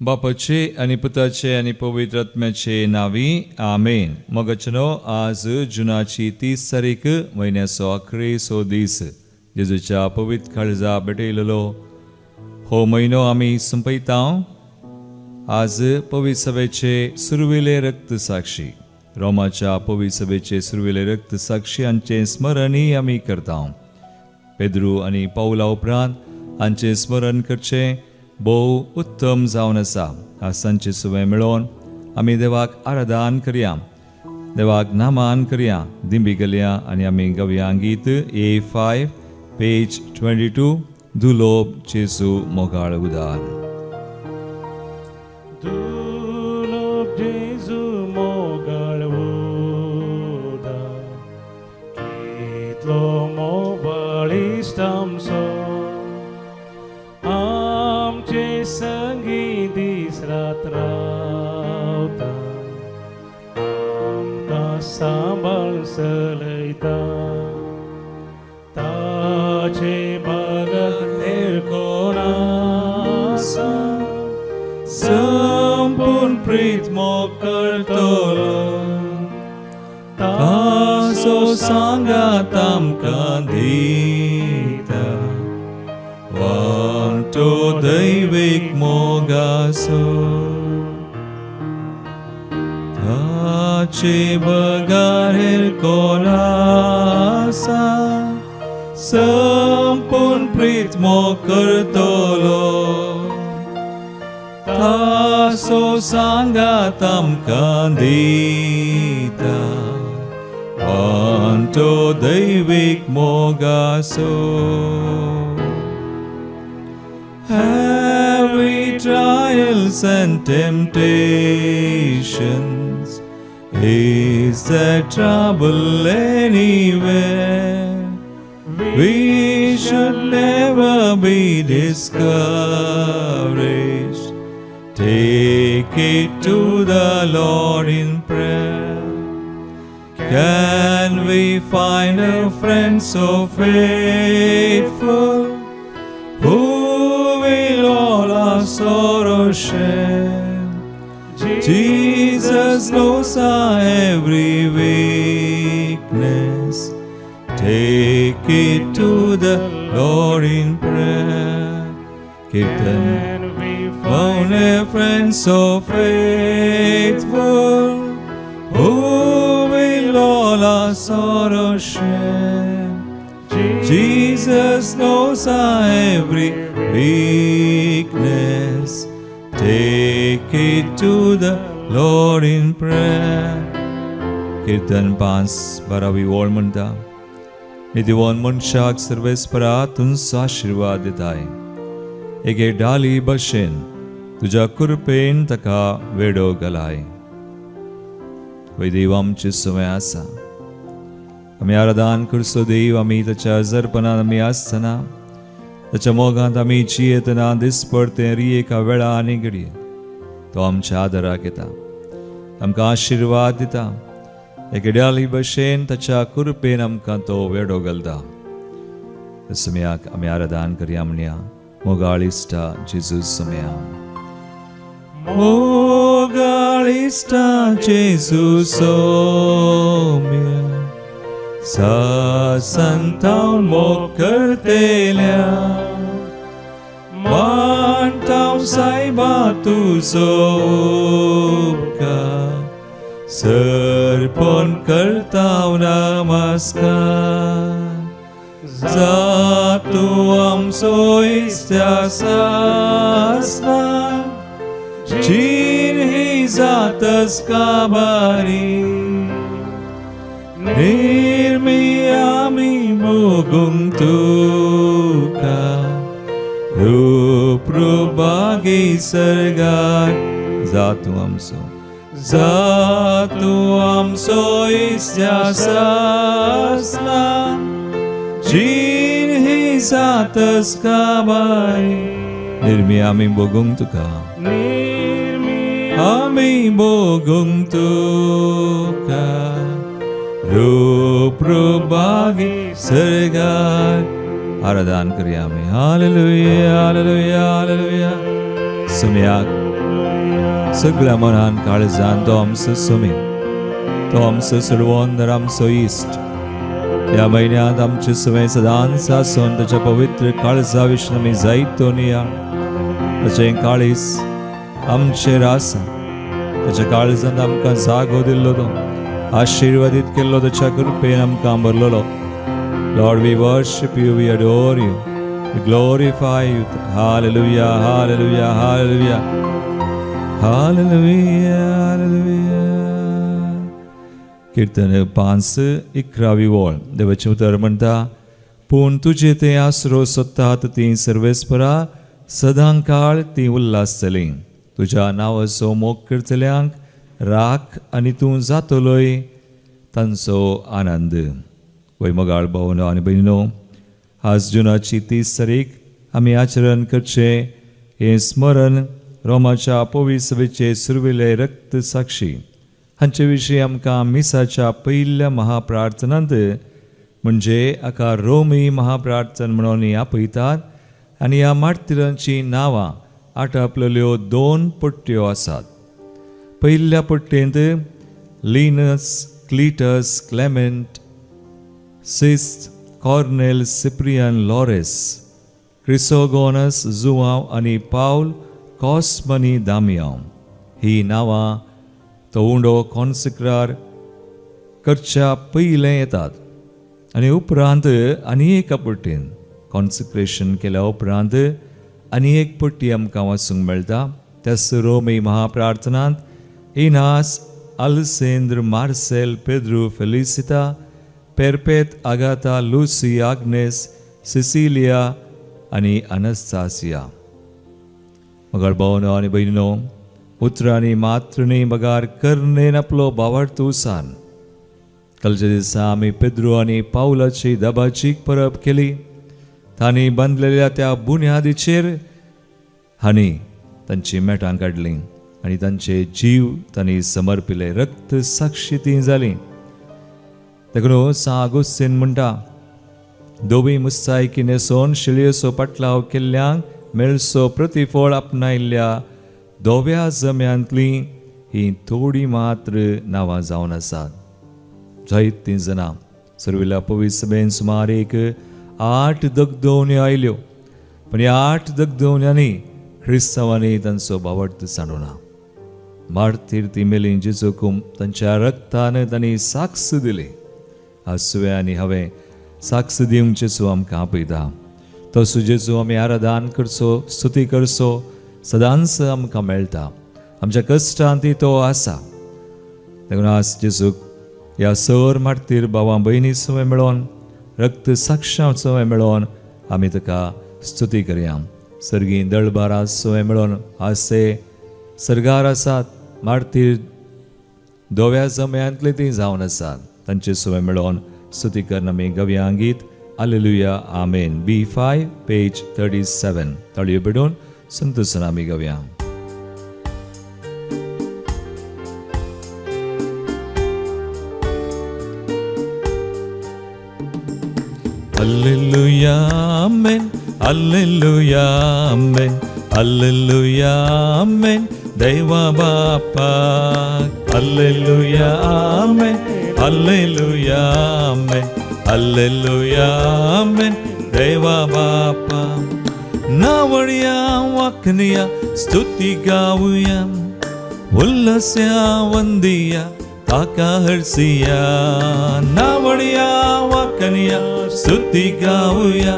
बापाचे आणि पुताचे आणि पवित्र आत्म्याचे नावी आमेन. मग वचनो आज जुनाची 30 तारीख महिन्याचो अखेरेचो दीस जेजूच्या पवित्र काळजा भेटयलेलो हो म्हयनो आमी संपयता. आज पवित्र सभेचे सुरविले रक्त साक्षी रोमाच्या पवित्र सभेचे सुरविले रक्त साक्षी हांचे स्मरणही आमी करता. पेद्रू आणि पौला उपरांत हांचे स्मरण करचे भोव उत्तम जावन आसा. आज सांचे सुवें मेळोन आमी देवाक आराधन करया, देवाक नामान करया, दिंबी घालया आनी आमी गावया गीत A5 पेज 22 दुलोब जेजू मोगाळ उदार. दुलोब जेजू मोगाळ उदार कितलो मोबाळीस्ट आमचो आमचे संगी दीस रात रावता आमकां सांबाळ चलयता ताचे बगतेर कोण आसा संपूर्ण प्रीत मोग करतलो ताचो सांगात आमकां दिता वांटो दैवीक मोगाचो ताचे बगारेर कोण आसा संपूर्ण प्रीत मोग करतलो ताचो सांगात आमकां दिता वांटो दैवीक मोगाचो. Heavy trials and temptations, is there trouble anywhere? We should never be discouraged. Take it to the Lord in prayer. Can we find a friend so faithful who will all our sorrow share? Jesus knows our every weakness. Take it to the Lord in prayer. Kirtan, we found a friend so faithful who will all our sorrow share. Jesus knows our every weakness. Take it to the Lord in prayer. Kirtan 5:12 ओळ म्हणटा. निधिवान मनशाक सर्वेस्परातून आशीर्वाद दिताय. एके डाली भशेन तुझ्या कृपेन ताका वेडो घालाय. वै देव आमचे सुवें आसा. आमी आराधन करचो देव. आमी ताच्या जरपणान आमी आसतना ताच्या मोगांत आमी जियेतना दिसपडते एका वेळा आनी घडये तो आमच्या आदाराक येता, आमकां आशिर्वाद दिता. एके डाली भशेन ताच्या कृपेन आमकां तो वेडो घालता. समयाक आमी आराधन करया म्हणया. मोगाळिश्टा जेजू समया. मोगाळिश्टा जेजू सोम्या संतांव मोग करतेल्या मांटाव सायबा तुजो उपकार सर्पण करताव नमस्कार. जा तूं आमचो इश्टा आसना जीण ही जातच काबारी निर्मी आमी मोगूंक तुका रूप रूपागी सर्गाक. जा तूं आमचो इश्टा आसना जीण ही जातच काबारी निर्मी आमी मोगूंक तुका आमी मोगूंक तुका रूप रूपागी सर्गाक. आराधन करया आमी. हालेलुया हालेलुया हालेलुया. सुमयाक सगळ्या मनान काळजान तो आमचो सोमी, तो आमचो सर्वोंदर, आमचो इश्ट. ह्या म्हयन्यांत आमचे सवय सदांच आसून ताच्या पवित्र काळजा विशीं आमी जायतो नियाळ. ताचें काळीज आमचेर आसा, ताच्या काळजांत आमकां जागो दिल्लो, तो आशिर्वादीत केल्लो, ताच्या कृपेन आमकां भरलेलो. Lord, we worship you, we adore you, we glorify you. Hallelujah, hallelujah, hallelujah, hallelujah, hallelujah. कीर्तन 5:11 ओळ. देवाचें उतर म्हणटा, पूण तुजे ते आसरो सोदतात ती सर्वेस्परा, सदां काळ ती उल्हासतली. तुज्या नांवाचो मोग करतल्यांक राख, आनी तूं जातलोय तांचो आनंद. वैमगाळ भावनो आनी भयणीनो, आज जुनाची 30 तारीख आमी आचरण करचे हें स्मरण रोमाच्या पवित्र सभेचे सुरविले रक्त साक्षी हांचे विशीं आमकां मिसाच्या पयल्या महाप्रार्थनांत म्हणजे हाका रोमी महाप्रार्थना म्हणून आपयतात. आनी ह्या मार्तिरांची नांवां आटापलेल्यो 2 पट्ट्यो आसात. पयल्या पट्टेंत लिनस, क्लिटस, क्लेमेंट, सिस्ट, Cornelius, Cyprian, Lawrence, Chrysogonus, Joao आनी पावल, कॉस्मनी, दामियांव ही नांवां तो उंडो कॉन्सिक्रार करच्या पयलें येतात. आनी उपरांत आनी एका पट्टेन कॉन्सिक्रेशन केल्या उपरांत आनी एक पट्टी आमकां वाचूंक मेळटा. त्याच रोमी महाप्रार्थनांत Ignatius, Alexander, Marcellinus, Pedro, Felicity, Perpetua, Agatha, Lucy, Agnes, Cecilia आनी अनस्तासिया. मगाळ भावनो आनी भयणीनो, उतरांनी मात्रनी मगार कर्नेन आपलो भावार्थो सान कालच्या दिसा आमी पेद्रू आनी पावलाची दबाचीक परब केली. तांणी बांदलेल्या त्या बुन्यादीचेर हांणी तांची मेटां काडलीं आनी तांचे जीव तांणी समर्पिले. रक्त साक्षी ती जाली. देखून सागोस्तीन म्हणटा, दोवी मुस्तायकी नेसोन शिळयेचो पाटलाव केल्ल्यांक मेळसो प्रतिफळ आपणायल्ल्या दोव्या जम्यांतली ही थोडी मात्र नांवां जावन आसात. जायतीं जाणां सर्विल्या पवित्र सभेन सुमार 8 दगदोवण्यो आयल्यो, पण ह्या 8 दगदोवण्यांनी क्रिस्तांवांनी तांचो भावार्थ सांडूना. मार्तीर ती मेली जेजूक तांच्या रक्तान तांणी साक्ष दिली. आज सुवे आनी हांवें साक्ष दिवंक जेजू आमकां आपयता. तसो जेजू आमी आराधन करचो, स्तुती करचो सदांच आमकां मेळटा. आमच्या कश्टांत तो आसा. देखून आज जेजूक ह्या सर मार्तीर भावां भयणी सवय मेळोन, रक्त साक्षां सवय मेळोन आमी ताका स्तुती करया. सर्गीं दळबारा सवय मेळोन आज ते सर्गार आसात. मार्तीर दोव्या जम्यांतले ती जावन आसात. तांचे सवय मेळोन स्तुती करन आमी गव्या गीत हालेलुया आमेन B5 पेज 37 तळयो बिडून संतोषन आमी गव्या. हालेलुया आमेन, हालेलुया आमेन, हालेलुया आमेन देवा बापाक. हालेलुया आमेन, हालेलुया आमेन, हालेलुया आमेन देवा बापा. नावळया वाकनिया स्तुती गाऊया, उल्लस्या वंदिया ताका हरसिया. नावळया वाकनिया स्तुती गाऊया,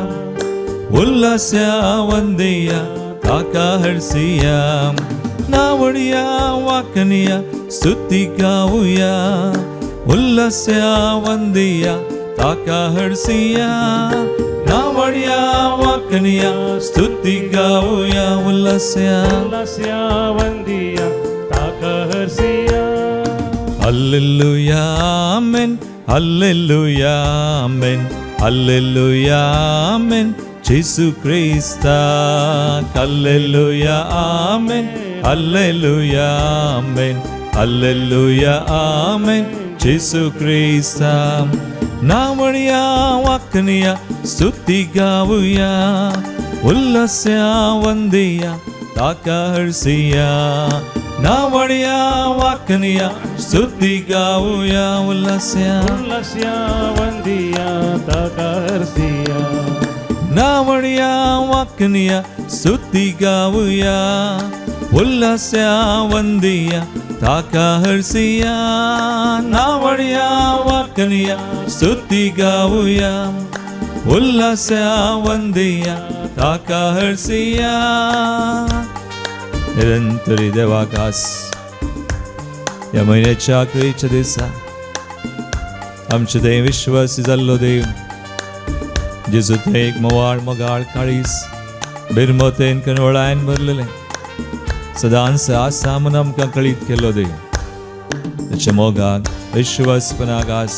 उल्लस्या वंदिया ताका हरसिया. नावळया वाकनिया स्तुती गाऊया, उल्लस्या वंदिया ताका हरसिया. नावळया वाकनिया स्तुती गाऊया, उल्लस्या वंदिया ताका हरसिया. हालेलुया आमेन, हालेलुया आमेन, हालेलुया आमेन जेसू ख्रिस्ता. हालेलुया आमेन, हालेलुया आमेन, हालेलुया आमेन जेसू ख्रिस्ता. नावळया वाकनिया स्तुती गाऊया, उल्लस्या वंदिया ताका हरसिया. नावड्या वाकनिया स्तुती गाऊया उल्हास्या उल्हास्या वंदिया ताका हर्षिया नावड्या वाकनिया स्तुती गाऊया उल्हास्या वंदिया ताका हर्षिया नावड्या वाकनिया स्तुती गाऊया उल्हास्या वंदिया ताका हर्षिया निरंतरी देवाकास या महिन्याच्या अखेरीच्या दिवसात आमचे देव विश्वासी जाल्लो देव जेजू ते एक मवाळ मगाळ काळीस बिरमतेन कनवळायन भरलेले सदांच आसा म्हूण आमकां कळीत केल्लो देव त्याच्या मोगाक विश्वासपणाकास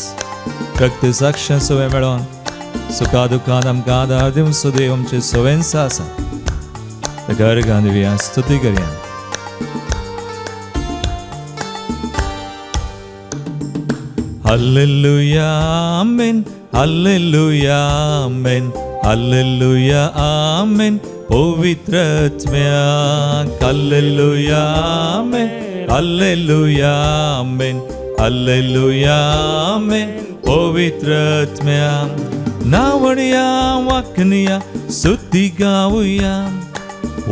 रक्त साक्षां सवय मेळोन सुखा दुखांत आमकां आदार दिवचो देव आमचे सवयेंच आसा घर गांधव्या स्तुती करूया हालेलुया आमेन हालेलुया आमेन हालेलुया आमेन पवित्र आत्म्या हालेलुया आमेन हालेलुया आमेन हालेलुया आमेन पवित्र आत्म्या नावड्या वाकनिया स्तुती गाऊया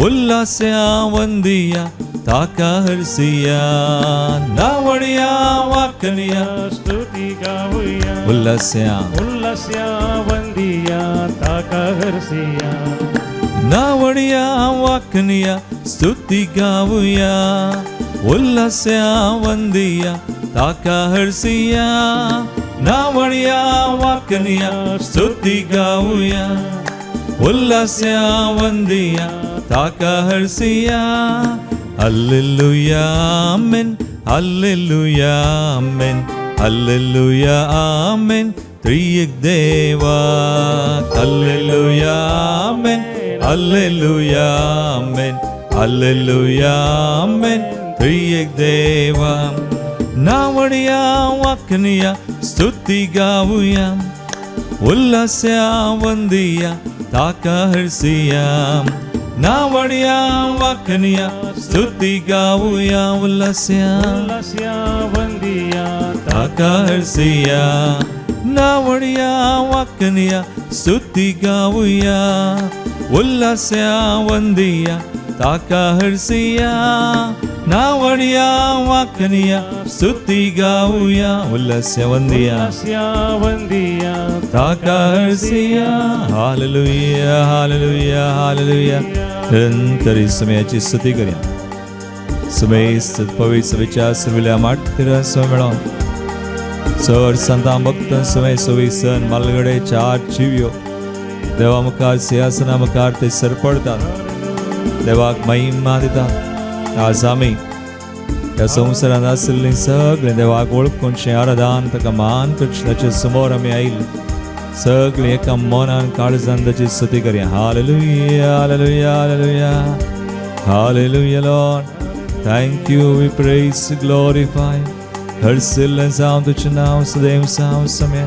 उल्हास्या वंदिया ताका हर्षिया नावड्या वाकनिया स्तुती गाऊया उल्हास्या उल्हास्या वंदिया ताका हर्षिया नावड्या वाकनिया स्तुती गाऊया उल्हास्या वंदिया ताका हर्षिया नावड्या वाकनिया स्तुती गाऊया उल्हास्या वंदिया ताका हर्षिया हालेलुया आमेन हालेलुया आमेन हालेलुया आमेन त्रिएक देवा हालेलुया आमेन हालेलुया आमेन हालेलुया आमेन त्रिएक देवा नावड्या वाकनिया स्तुती गाऊया उल्हास्या वंदिया ताका हर्षिया नावड्या वाकनिया स्तुती गाऊया उल्हास्या उल्हास्या वंदिया ताका हर्षिया नावड्या वाकनिया स्तुती गाऊया उल्हास्या वंदिया ताका हर्षिया नावड्या वाकनिया स्तुती गाऊया उल्हास्या वंदिया वंदिया ताका हर्षिया हालेलुया हालेलुया हालेलुया निरंतरी समयाची स्तुती करूया समय पवित्र विचार सर्विल्या माटतिरा समय मेळोन चड संतां भक्तां समय सविसन मालगडे चार चिवयो देवा मुखार सिंहासना मुखार ते सरपडतात देवाक महिमा दितात आज आमी ह्या संवसारांत आशिल्लीं सगळीं देवाक वळखूनशें आराधन ताका मान करचें ताचे समोर आमी आयिल्ले सगळीं एका मनान काळजान ताची स्तुती करया हालेलुया हालेलुया हालेलुया हालेलुया Lord thank you we praise glorify हरसिल्लें जावं तुजें नांव सदैव जावं सम्या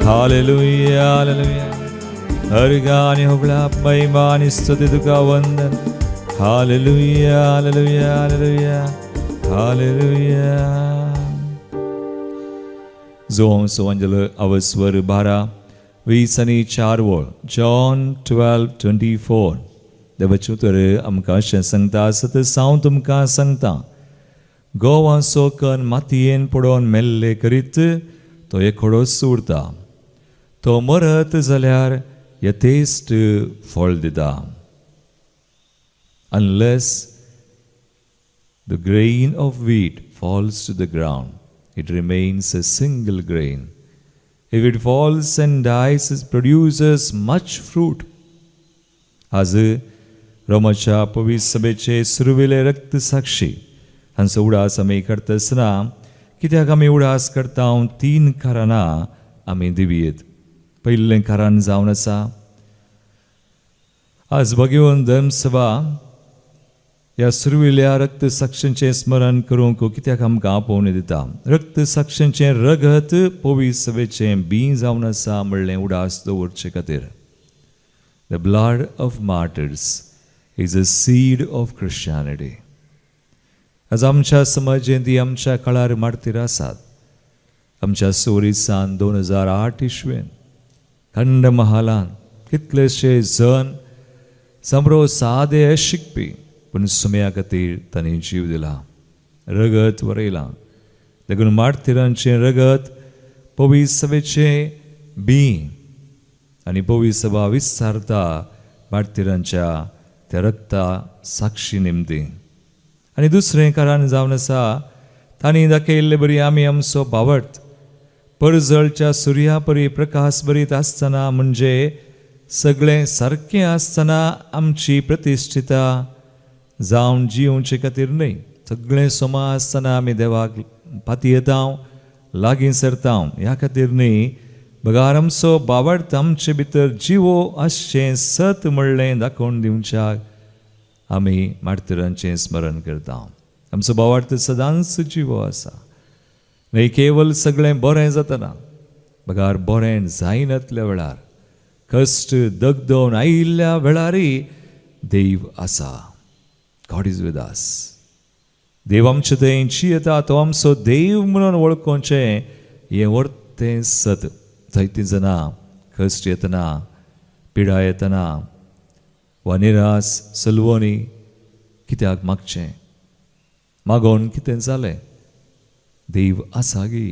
हालेलुया हालेलुया हरगा आनी होबळाप महिमा आनी स्तुती तुका वंदन हालेलुया हालेलुया हालेलुया हालेलुया जोम सोवंजल अवस्वर 12:20 जॉन 12:24 देवाचें उतर आमकां अशें सांगता सतत हांव तुमकां सांगता गोवाचो कण मातयेन पडोवन मेल्ले करीत तो एकोडोच उरता तो मरत जाल्यार यथेश्ट फळ दिता unless the grain of wheat falls to the ground, it remains a single grain. If it falls and dies, it produces much fruit. आज रोमाच्या पवित्र सभेचे सुरविले रक्त साक्षी हांचो उडास आमी करता आसतना कित्याक आमी उडास करता 3 कारणां आमी दिवयेत पयलें कारण जावन आसा आज भगवन धर्मसभा ह्या सुरविल्या रक्त साक्षींचें स्मरण करूंक कित्याक आमकां आपोवणी दिता रक्त साक्षींचें रगत पवित्र सभेचें बी जावन आसा म्हणलें उडास दवरचे खातीर the blood of martyrs is a seed of Christianity आज आमच्या समाजेन ती आमच्या काळार मारतीर आसात. आमच्या सोरिसान 2008 इस्वेन खंड महालान कितलेशे जण समरो सादे शिकपी पूण सुम्या खातीर तांणी जीव दिला, रगत वरयलां. देखून मारतिरांचें रगत पवित्र सभेचे बी आनी पवित्र सभा विस्तारता मारतिरांच्या त्या रक्ता साक्षी निमती. आनी दुसरें कारण जावन आसा, तांणी दाखयल्ले बरी आमी आमचो भावर्त परजळच्या सुर्या परी प्रकाश बरीत आसतना, म्हणजे सगळें सारकें आसतना आमची प्रतिश्ठिता जावन जिवचे खातीर न्हय, सगळें सोमा आसतना आमी देवाक पाती येता, लागीं सरता ह्या खातीर न्हय, बगार आमचो भावर्त आमचे भितर जिवो आसचें सत म्हणलें दाखोवन दिवच्याक आमी मारतिरांचें स्मरण करता. आमचो भावार्थ सदांच जिवो आसा, न्हय केवल सगळें बरें जातना, बगार बरें जायनातल्या वेळार, कश्ट दगदोन आयिल्ल्या वेळारय देव आसा. God is with us. देव आमचे थंय येता, तो आमचो देव म्हणून वळखोवचें हें वर्तें सत. जायतीं जाणां कश्ट येतना, पिडा येतना वा निराश सलवणी कित्याक मागचें, मागोन कितें जालें, देव आसा गी,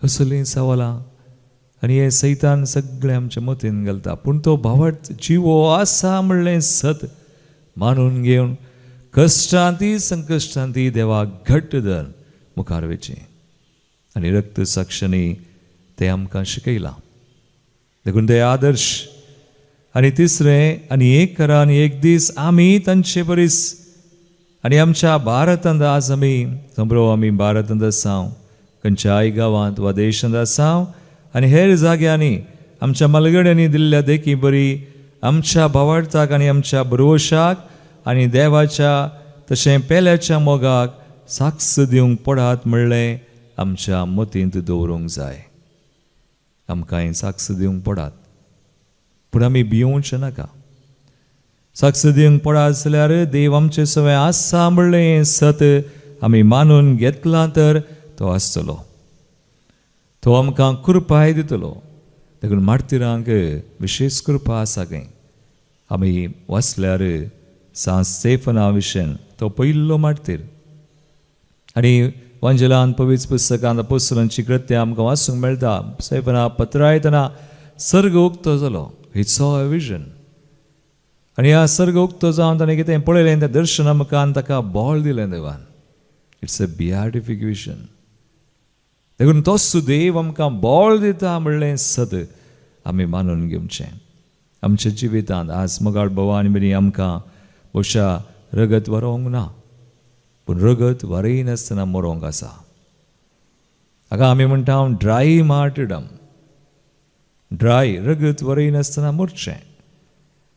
असलीं सवालां आनी हे सैतान सगळें आमच्या मतीन घालता. पूण तो भावार्थ जिवो आसा म्हणलें सत मानून घेवन कश्टांती संकश्टांती देवाक घट्ट धरून मुखार वचचें. आनी रक्त साक्षांनी ते आमकां शिकयलां. देखून ते आदर्श. आनी तिसरें, आनी एक करा आनी एक दीस आमी तांचे परीस आनी आमच्या भारतांत आज आमी समरो आमी भारतांत आसां, खंयच्याय गांवांत वा देशांत आसां आनी हेर जाग्यांनी आमच्या मलगड्यांनी दिल्ल्या देखी बरी आमच्या भावार्थाक आनी आमच्या बरोवशाक आनी देवाच्या तशें पेल्याच्या मोगाक साक्ष दिवंक पडात म्हणलें आमच्या मतींत दवरूंक जाय. आमकां साक्ष दिवंक पडात, पूण आमी भिवूंक नाका. साक्ष दिवंक पडात जाल्यार देव आमचे सवय आसा म्हणलें सत आमी मानून घेतलां तर तो आसतलो, तो आमकां कृपाय दितलो. देखून मारतिरांक विशेश कृपा आसा खंय. आमी वाचल्यार सांत स्तेफना विशयन तो पयलो मारतीर. आनी वांजेलांत पवित्र पुस्तकांत अपोस्तलांची कृत्यां आमकां वाचूंक मेळटा. स्तेफना पत्रायतना सर्ग उक्तो जालो. He saw a vision. आनी ह्या सर्ग उक्तो जावन ताणें कितें पळयलें तें दर्शना मुखार ताका बोल दिलें देवान. It's a beatific vision. देखून तोच देव आमकां बोल दिता म्हणलें सत आमी मानून घेवचें. आमच्या जिवितांत आज मोगाळ भवानी बरी आमकां बहुशा रगत वरोंक ना, पूण रगत वरयनासतना मरोंक आसा. हाका आमी म्हणटा ड्राय मार्टरडम. ड्राय रगत वरयनासतना मरचें.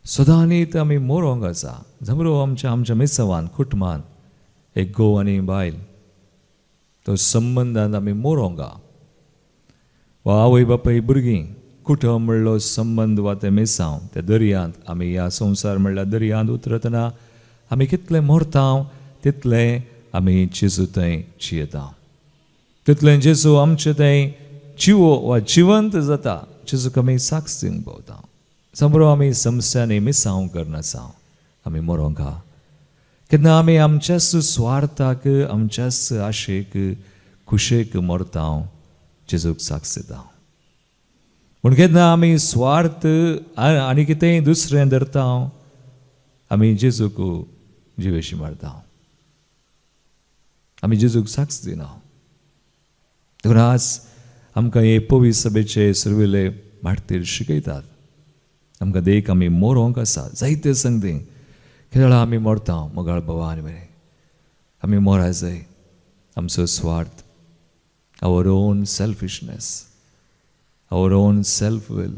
सदांच आमी मरोंक आसा. जमरो आमच्या मेसवान कुटुंबान एक घोव आनी बायल, तो संबंदांत आमी मरोंक हा. वा आवय बापाय भुरगीं कुटुंब म्हणलो संबंद वा ते मेसांव त्या दर्यांत आमी ह्या संवसार म्हणल्यार दर्यांत उतरतना आमी कितलें मरता तितलें आमी जेजू थंय जियेता. तितलें जेजू आमचे थंय जिवो वा जिवंत जाता. जेजूक आमी साक्ष दिवंक पावता. समरो आमी समस्यांनी मिसांव करनासा आमी मरोंक हा. केन्ना आमी आमच्याच स्वार्थाक, आमच्याच आशेक, खुशेक मरता जेजूक साक्ष दिता. पूण केन्ना आमी स्वार्थ आनी कितेंय दुसरें धरता आमी जेजूक जिवेशी मारता. आमी जेजूक साक्ष दिना. देखून आज आमकां हे पवित्र सभेचे सर्विले मारतीर शिकयतात. आमकां देख आमी मरोंक आसा. जायते संगती केळा आमी मरता मोगाळ भवानी मेरेन. आमी मरा जाय. आमचो स्वार्थ, our own selfishness, our own self will,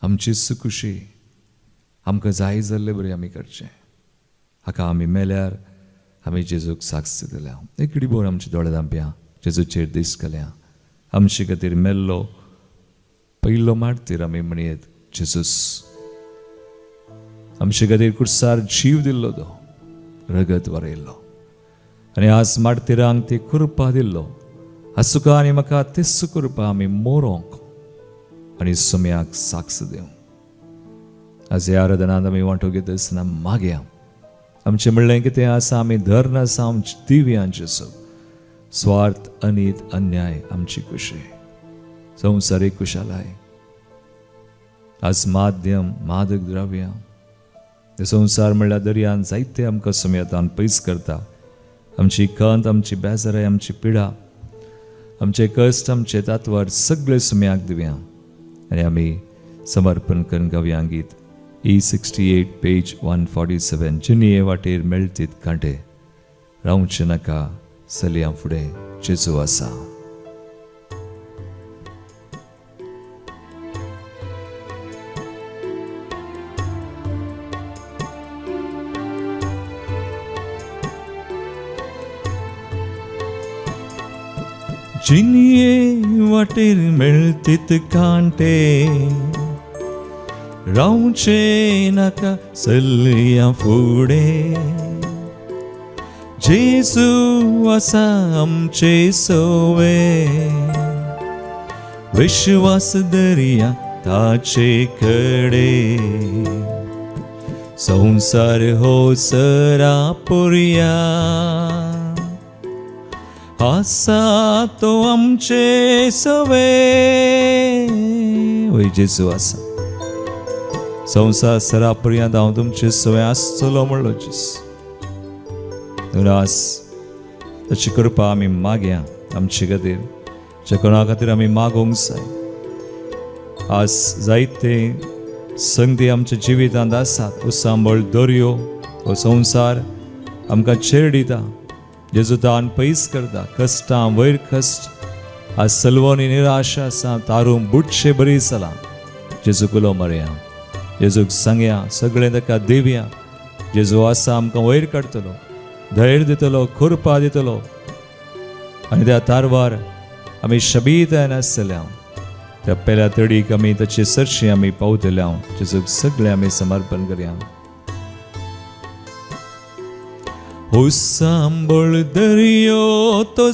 आमची सुखुशी आमकां जाय जाल्ले बरें आमी करचें. हाका आमी मेल्यार आमी जेजूक साक्ष दिल्या. एक डिबोर आमच्या दोळे धांप्या जेजूचेर दीस केल्या. आमचे खातीर मेल्लो पयलो मारतीर आमी म्हणयत जेजूस. आमचे खातीर कुर्सार जीव दिल्लो तो, रगत वरयल्लो. आनी आज मारतिरांक ती कृपा दिल्लो आसुका आनी म्हाका तेच कृपा आमी मोरोंक आनी सुम्याक साक्ष दिवं. आज ह्या आराधनांत आमी वांटो घेतना मागया आमचें म्हणलें कितें आसा आमी धर्न आसा आमच्या दिव्यांचे स्वार्थ अनीत अन्याय आमची कुशी संवसारीक कुशालाय आज माध्यम मादक द्रव्य हे संवसार म्हणल्यार दर्यान जायते आमकां सुमेतान पयस करता. आमची खंत आमची बेजाराय आमची पिडा आमचे कश्ट आमचे तातवार सगळे सुम्याक दिवया आनी आमी समर्पण करून गावया गीत E68 पेज 147 जिनी वाटेर मेळटीत कांटे रावचे नाका चलया फुडें जेजू आसा. जिनी वाटेर मेळटीत कांटे रावचे नाका चलया फुडें जेजू आसा आमचे सवे विश्वास दर्या ताचे कडे संसार हो सरा पुरया आसा तो आमचे सवे वय जेजू आसा संसार सरापर्यंत हांव तुमचे सवय आसतलो म्हणलो जेस ताची कृपा आमी मागया आमचे खातीर जे कोणा खातीर आमी मागोंक जाय. आज जायते संगती आमच्या जिवितांत आसात उसांबळ दर्यो हो संवसार आमकां छेड दिता जेजू तान पयस करता कश्टां वयर कश्ट आज सलवणी निराशा आसा तारून बुटशे बरी चला जेजू कुलो मरया जेजूक सांगया सगळें ताका दिवया जेजू आसा आमकां वयर काडटलो धैर्य दितलो कृपा दितलो आनी त्या तारवार आमी शबीत नासतल्या त्या पेल्या तडीक आमी ताचे सरशी आमी पावतल्या जेजूक सगळें आमी समर्पण करया. सांबळ दर्यो तो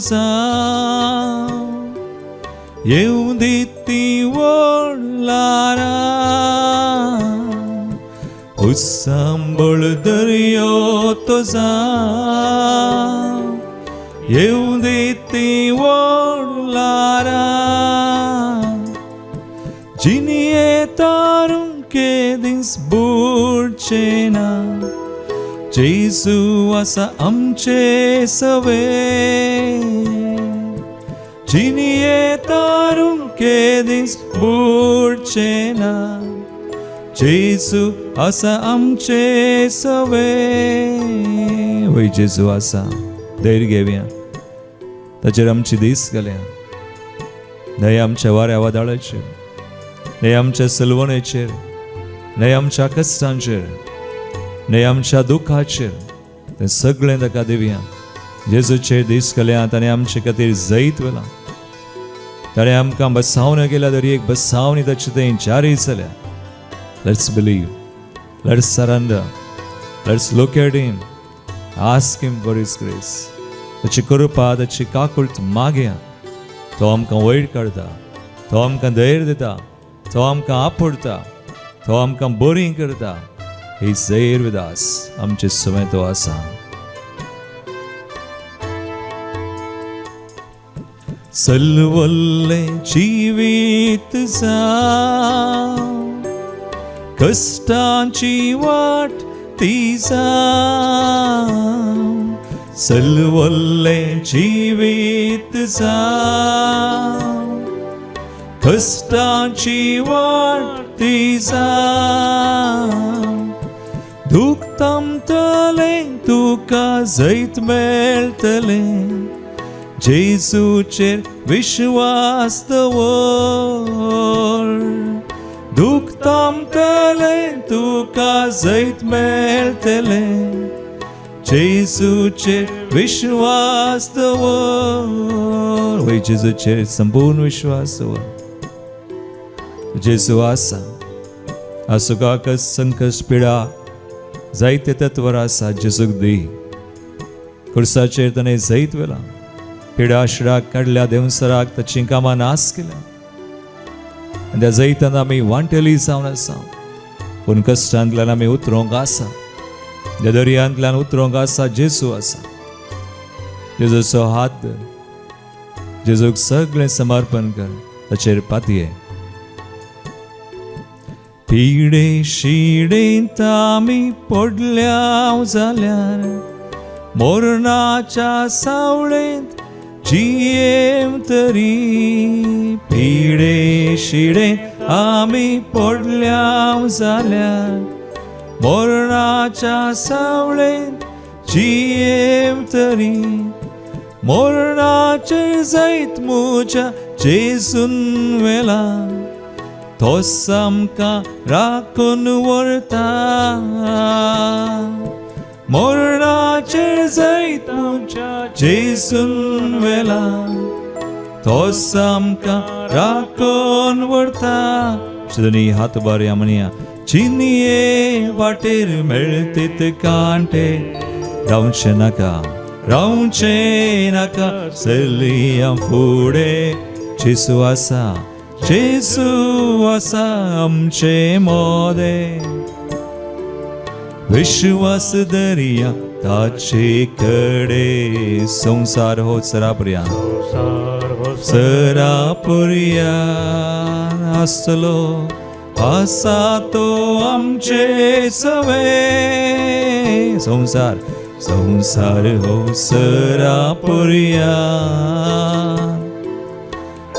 येऊ दिती वळलारा सांबळ दर्यो तो येऊ दिती वळलारा जिनिये तारून के दिस बुडचे ना जेजू आसा आमचे सवे जिनिये तारून के दिस बुडचे ना जेजू आसा आमचे सवे वय जेजू आसा धैर्य घेवया ताचेर आमची दीस घालया न्हय आमच्या वाऱ्या वादळाचेर न्हय आमच्या सलवणेचेर न्हय आमच्या कश्टांचेर न्हय आमच्या दुखाचेर तें सगळें ताका दिवया जेजूचेर दीस घालयात आनी आमचे खातीर जैत वेला ताणें आमकां बसावना केल्या तरी एक बसावनी ताचे थंय जारी जाल्या. Let's believe, let's surrender, let's look at him, ask him for his grace. ताची कृपा ताची काकुळट मागया तो आमकां वयर काडता तो आमकां धैर्य दिता तो आमकां आपडटा तो आमकां बरी करता. He is there with us. आमचे समय तो आसा. सलवल्ले जिवीत जावं कष्टांची वाट ती जावं सलवल्ले जिवीत जावं कष्टांची वाट ती जावं दुख थांबतले तुका जैत मेळटले जेजूचेर विश्वास दवर दुख थांबतले तुका जैत मेळटले जेजूचेर विश्वास दवर वय जेजूचेर संपूर्ण विश्वास दवर जेजू आसा असुकाक संकट पिडा जायते तत्वर आसा जेजूक दी खुर्साचेर ताणें जैत वेला, पिडाशिडाक काडल्या, देंवसराक ताची कामां नास केल्या. आनी त्या जैतान आमी वांटेली जावन आसा, पूण कश्टांतल्यान आमी उतरोंक आसा. त्या दर्यांतल्यान उतरोंक आसा. जेजू आसा. जेजूचो हात धर, जेजूक सगळें समर्पण कर, ताचेर पातये. पिडे शिडेंत आमी पडल्या जाल्यार, मोरणाच्या सावळेंत जियेम तरी. पिडे शिडेंत आमी पडल्या जाल्यार, मोरणाच्या सावळेंत जियेम तरी. मोरणाचे जैत म्हज्या जेजून वेला, तोच आमकां राखून व्हरता. मोरणाचे जैत म्हज्या जेजून वेला, तोच आमकां राखून व्हरता. दोनी हात बरे म्हणया. चिनिये वाटेर मेळटेत कांटे, रावचे नाका, रावचे नाका, चलया फुडें. जेजू आसा, जेजू आसा आमचे मोदे. विश्वास दर्या ताचे कडे. संसार हो सरापर्यंत, सरापर्यंत आसलो, आसा तो आमचे सवे. संसार, संसार हो सरापर्यंत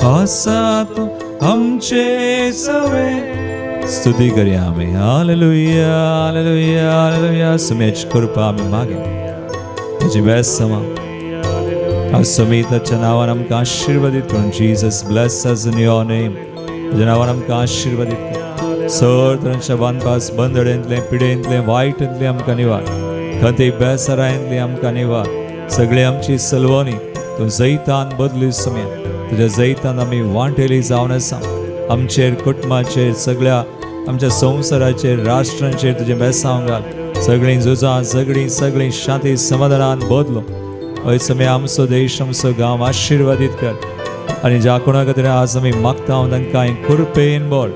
आसा तो आमचे सवे. स्तुती करूया आमी. हालेलुया, हालेलुया, हालेलुया. सुमेच कृपा आमी मागे. तुजी बेस्ट समा आज समेताच्या नावान आमकां आशिर्वादीत करून. Jesus bless us in your name. तुज्या नावान आमकां आशिर्वादीत कर. सर तरांच्या बांदपास, बंदडेंतले, पिडेंतले, वायटांतले आमकां निवार. खंय बेसरायंतली आमकां निवार. सगळी आमची सलवणी तूं जैतान बदली सुम्या. तुज्या जैतान आमी वांटेली जावन आसा. आमचेर, कुटुंबाचेर, सगळ्या आमच्या संवसाराचेर, राष्ट्रांचेर तुजें बेसांव घाल. सगळीं झुजां, सगळीं शांती समाधानान बदलो. हय समय आमचो देश, आमचो गांव आशिर्वादीत कर. आनी ज्या कोणा खातीर आज आमी मागता तांकां कृपेन बोड,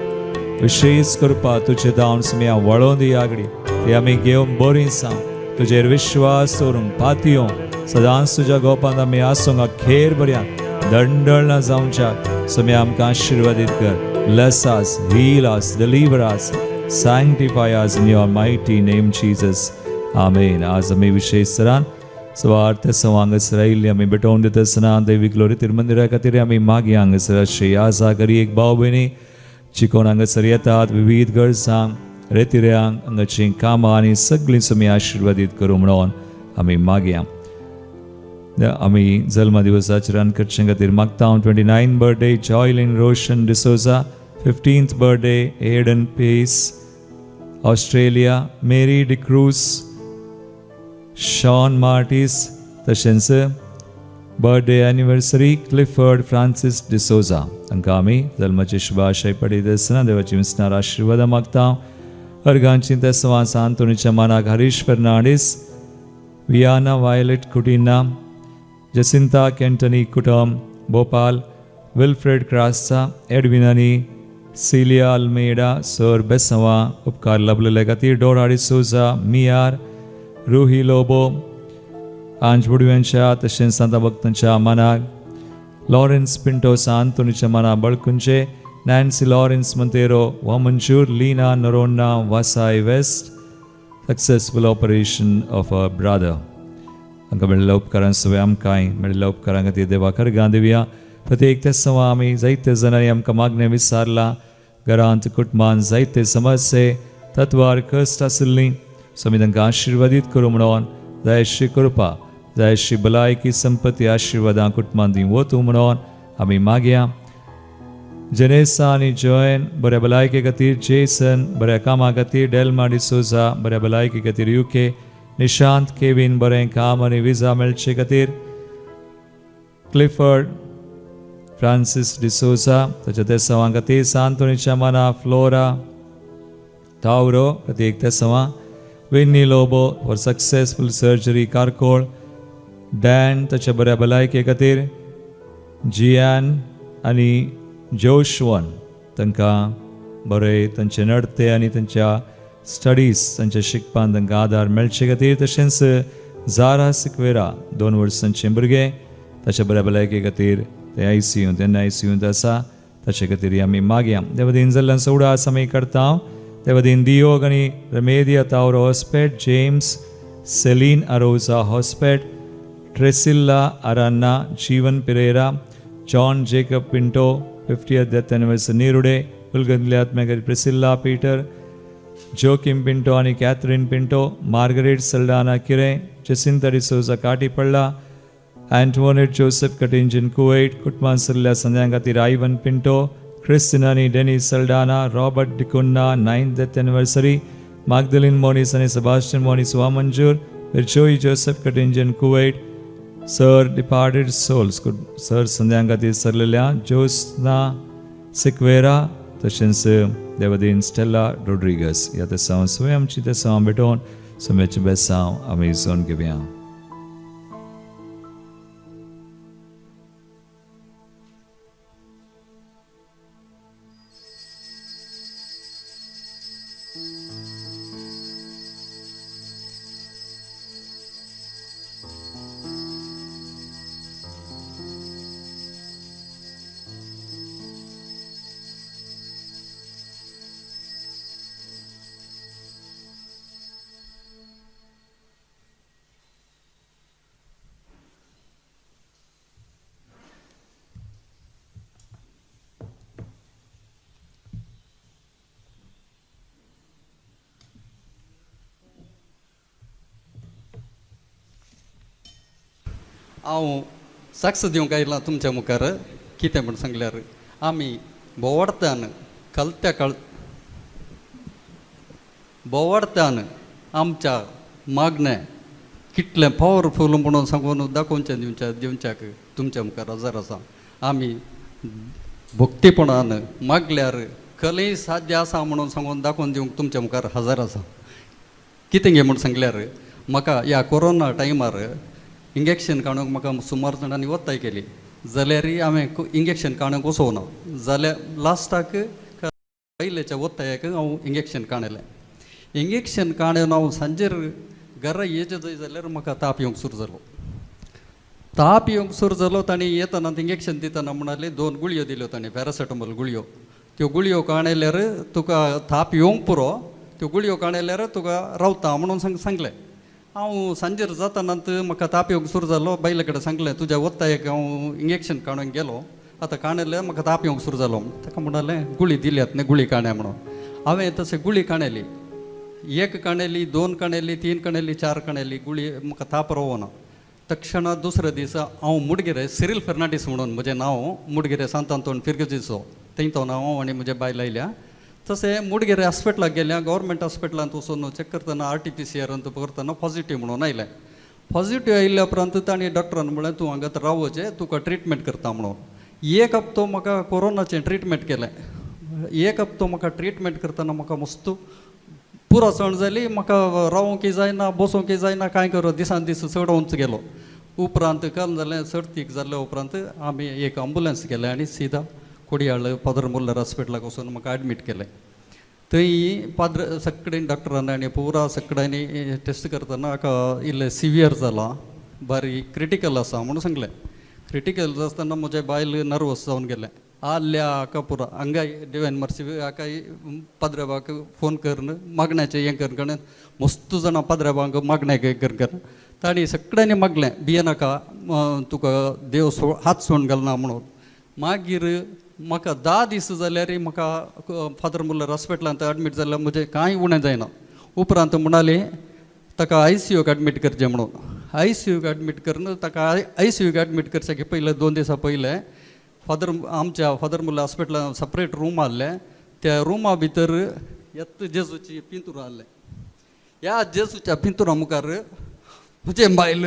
विशेष कृपा तुजे दावन समय वळोवन दी आगडी. ती आमी घेवन बरीं सांग. तुजेर विश्वास दवरून पातयो सदांच तुज्या गोपांत आमी आसूंक. अखेर बऱ्यान दंडळ ना जावच्या समय आमकां आशिर्वादीत कर. Bless us, heal us, deliver us, sanctify us in your mighty name, Jesus. Amen. आज आमी विशेष सरान स्वार्थ संवांगसर आयिल्ली आमी भेटोवन दिता आसतना दैवी ग्लोरी तिरुमंदिरा खातीर आमी मागी हांगासर अशी आसा करी. एक भाव भयणी चिकोन हांगासर येतात, विविध गरजांक, रेतिऱ्यांक, हांगाची कामां आनी सगळीं तुमी आशिर्वादीत करूं म्हणून आमी मागया. आमी जल्म दिवसाचे रान करचे खातीर मागता. 29 birthday Joylin Roshan D'Souza. 15th birthday Aidan Pais Australia. Mary D'Cruz, Sean Martis. तशेंच birthday anniversary Clifford Francis D'Souza. तांकां आमी जल्माची शुभाशय पडयता आसतना देवाची विस्तार आशिर्वाद मागता. अर्गांची तेसवा सांतोनीच्या मानाक Harish Fernandes, Viana Violet Coutinho, Jacinta केंटनी कुटम, भोपाल. विल्फ्रेड क्रास्सा, एडविनानी, सिलिया अल्मेडा, सर बेसवा उपकार लबलेले खातीर. डोरा डिसोजा, मियार, रुही लोबो, आंज बुडव्यांच्या तशेंच सांता भक्तांच्या मानाक. लॉरेन्स पिंटो सांतोनीच्या मानाक Balkunje. Nancy Lawrence Monteiro, Vamanjoor, Leena Noronha, Vasai west. Successful operation of a brother. हांकां मेळिल्ल्या उपकारां सगळ्या आमकांय मेळिल्ल्या उपकारां खातीर देवाक अर्गां दिवया. प्रत्येक तेसवा आमी जायते जाणांनी आमकां मागणें विचारलां. घरांत, कुटुंबांत जायते समस्ये, तत्वार कश्ट आशिल्लीं स्वामी तांकां आशिर्वादीत करूं म्हणून जायशी कृपा, जायशी भलायकी, संपत्ती, आशिर्वादां कुटुंबांत दी वतूं म्हणून आमी मागया. जेनेसा आनी जॉयन बऱ्या भलायके खातीर. जेसन बऱ्या कामा खातीर. डेल्मा डिसोजा बऱ्या भलायके खातीर UK. निशांत केविन बरें काम आनी विजा मेळचे खातीर. क्लिफर्ड फ्रांसिस डिसोजा ताच्या तेसवां खातीर. सांतोनीच्या माना फ्लोरा तावरो प्रत्येक तेसवां. Winnie Lobo for successful surgery Karkal. डॅन ताच्या बऱ्या भलायके खातीर, जियान आनी जोशवन तांकां बरें तांचे नडते आनी तांच्या स्टडीज तांच्या शिकपान तांकां आदार मेळचे खातीर, तशेंच जारा सिक्वेरा 2 वर्सांचें भुरगें ताच्या बऱ्या भलायके खातीर ते ICUंत आसा, ताचे खातीर आमी मागया. देवदीन जाल्ल्यान सोडा आसा आमी करता. देवदीन दियोग आनी Remedia Tauro Hospet, James Celine Araujo Hospet, Tresilla Aranha, Jeevan Pereira, John Jacob Pinto 50th death anniversary निरुडे, उलगंदले आत्मेकर प्रिसिल्ला पीटर, जोकिम पिंटो आनी कॅथरीन पिंटो, मार्गरेट सल्डाना किरे, Jacinta D'Souza Katipalla, Antonette Joseph कटिंजन कुवेट, कुटुंबान सरल्या संद्यां खातीर आयवन पिंटो, क्रिस्टिना आनी Dennis Saldanha, Robert D'Cunha 9th death anniversary, Magdalene Monis आनी सेबास्टियन मोनिस वामंजूर, विरचोई जोसेफ कटिंजन कुवेट, सर डिपार्टेड सोल्स सर संद्यां खातीर सरलेल्या जोस्ना सिक्वेरा, तशेंच देवदीन स्टेला रोड्रिगस ह्या तेसांव सुवे आमची तेसांव भेटोवन सुमेचे बेसांव आमी इजोवन घेवया. हांव साक्ष दिवंक आयलां तुमच्या मुखार. कितें म्हण सांगल्यार आमी बोवाडतान बोवाडतान आमच्या मागणें कितलें पॉवरफूल म्हणून सांगून दाखोवचें दिवच्याक तुमच्या मुखार हजर आसा. आमी भक्तीपणान मागल्यार खरें साध्य आसा म्हणून सांगून दाखोवन दिवंक तुमच्या मुखार हजर आसा. कितें गे म्हण सांगल्यार म्हाका ह्या कोरोना टायमार इंजेक्शन काडूंक म्हाका सुमार जाणांनी वताय केली, जाल्यार हांवें इंजेक्शन काडूंक वचोना, जाल्यार लास्टाक पयलेच्या वतायाक हांव इंजेक्शन काडलें. इंजेक्शन काडून हांव सांजेर घरा येचें थंय जाल्यार म्हाका ताप येवंक सुरू जालो. ताप येवंक सुरू जालो. तांणी येतना इंजेक्शन दितना म्हणाले 2 गुळयो दिल्यो तांणी, पॅरासेटामॉल गुळयो. त्यो गुळयो काडल्यार तुका ताप येवंक पुरो, त्यो गुळयो काडल्यार तुका रावता म्हणून सांगलें. हांव सांजेर जातानात म्हाका ताप येवंक सुरू जालो. बायले कडेन सांगलें तुज्या वतायक हांव इंजेक्शन काडूंक गेलो, आतां काडलें म्हाका ताप येवंक सुरू जालो. ताका म्हणालें गुळी दिल्यात न्ही, गुळी काड्या म्हणून. हांवें तशें गुळी काडली. 1 काडली, 2 काडली, 3 काडली, 4 काडली, गुळी म्हाका ताप रावना. तक्षणा दुसऱ्या दिसा हांव मुडगिरे सिरील फर्नांडीस म्हणून म्हजें नांव, मुडगिरे सांत आंतोन फिरगजीचो थंय हांव आनी म्हजे बायल आयल्या. तशें मुडगिरे हॉस्पिटलाक गेल्या. गव्हर्मेंट हॉस्पिटलांत वचून चॅक करतना RT-PCR करतना पॉझिटिव्ह म्हणून आयलें. पॉझिटिव्ह आयिल्ल्या उपरांत तांणी डॉक्टरान म्हळें तूं हांगा रावचें, तुका ट्रिटमेंट करता म्हणून. 1 हप्तो म्हाका कोरोनाचें ट्रिटमेंट केलें. 1 हप्तो म्हाका ट्रिटमेंट करतना म्हाका मस्त पुरो सण जाली. म्हाका रावोंकय जायना, बसोवंकय जायना, कांय करूं दिसान दीस चडोवंच गेलो. उपरांत काल जालें सर्तीक जाल्ल्या उपरांत आमी एक ॲम्ब्युलन्स केलें आनी सीदा कोडयाळ फादर मुल्लर हॉस्पिटलाक वचून म्हाका एडमीट केलें. थंय सगळें डॉक्टरांनी आनी पुरा सगळ्यांनी टेस्ट करतना हाका इल्लें सिवियर जालां, बारीक क्रिटिकल आसा म्हणून सांगलें. क्रिटिकल आसतना म्हजे बायल नर्वस जावन गेलें. आल्या हाका पुरा हांगाय डिवायन मर्सी हाकाय पाद्रेबाक फोन करून मागण्याचें हें कर मस्त जाणां पाद्रेबाक मागण्याक हें कर. तांणी सगळ्यांनी मागलें भियेनाका, तुका देव हात सोडून घालना म्हणून. मागीर म्हाका 10 दीस जाल्यार म्हाका फादर मुल्लर हॉस्पिटलांत एडमीट जाल्यार म्हजें कांय उणें जायना. उपरांत म्हणाले ताका ICUक एडमीट करचें म्हणून. ICUक एडमीट करून ताका ICUक एडमीट करचे पयलें 2 दिसा पयलें आमच्या फादर मुल्लर हॉस्पिटलांत सपरेट रूम आहलें. त्या रुमा भितर येत जेजूची पिंतूर आहलें. ह्या जेजूच्या पिंतुरा मुखार म्हजें बायल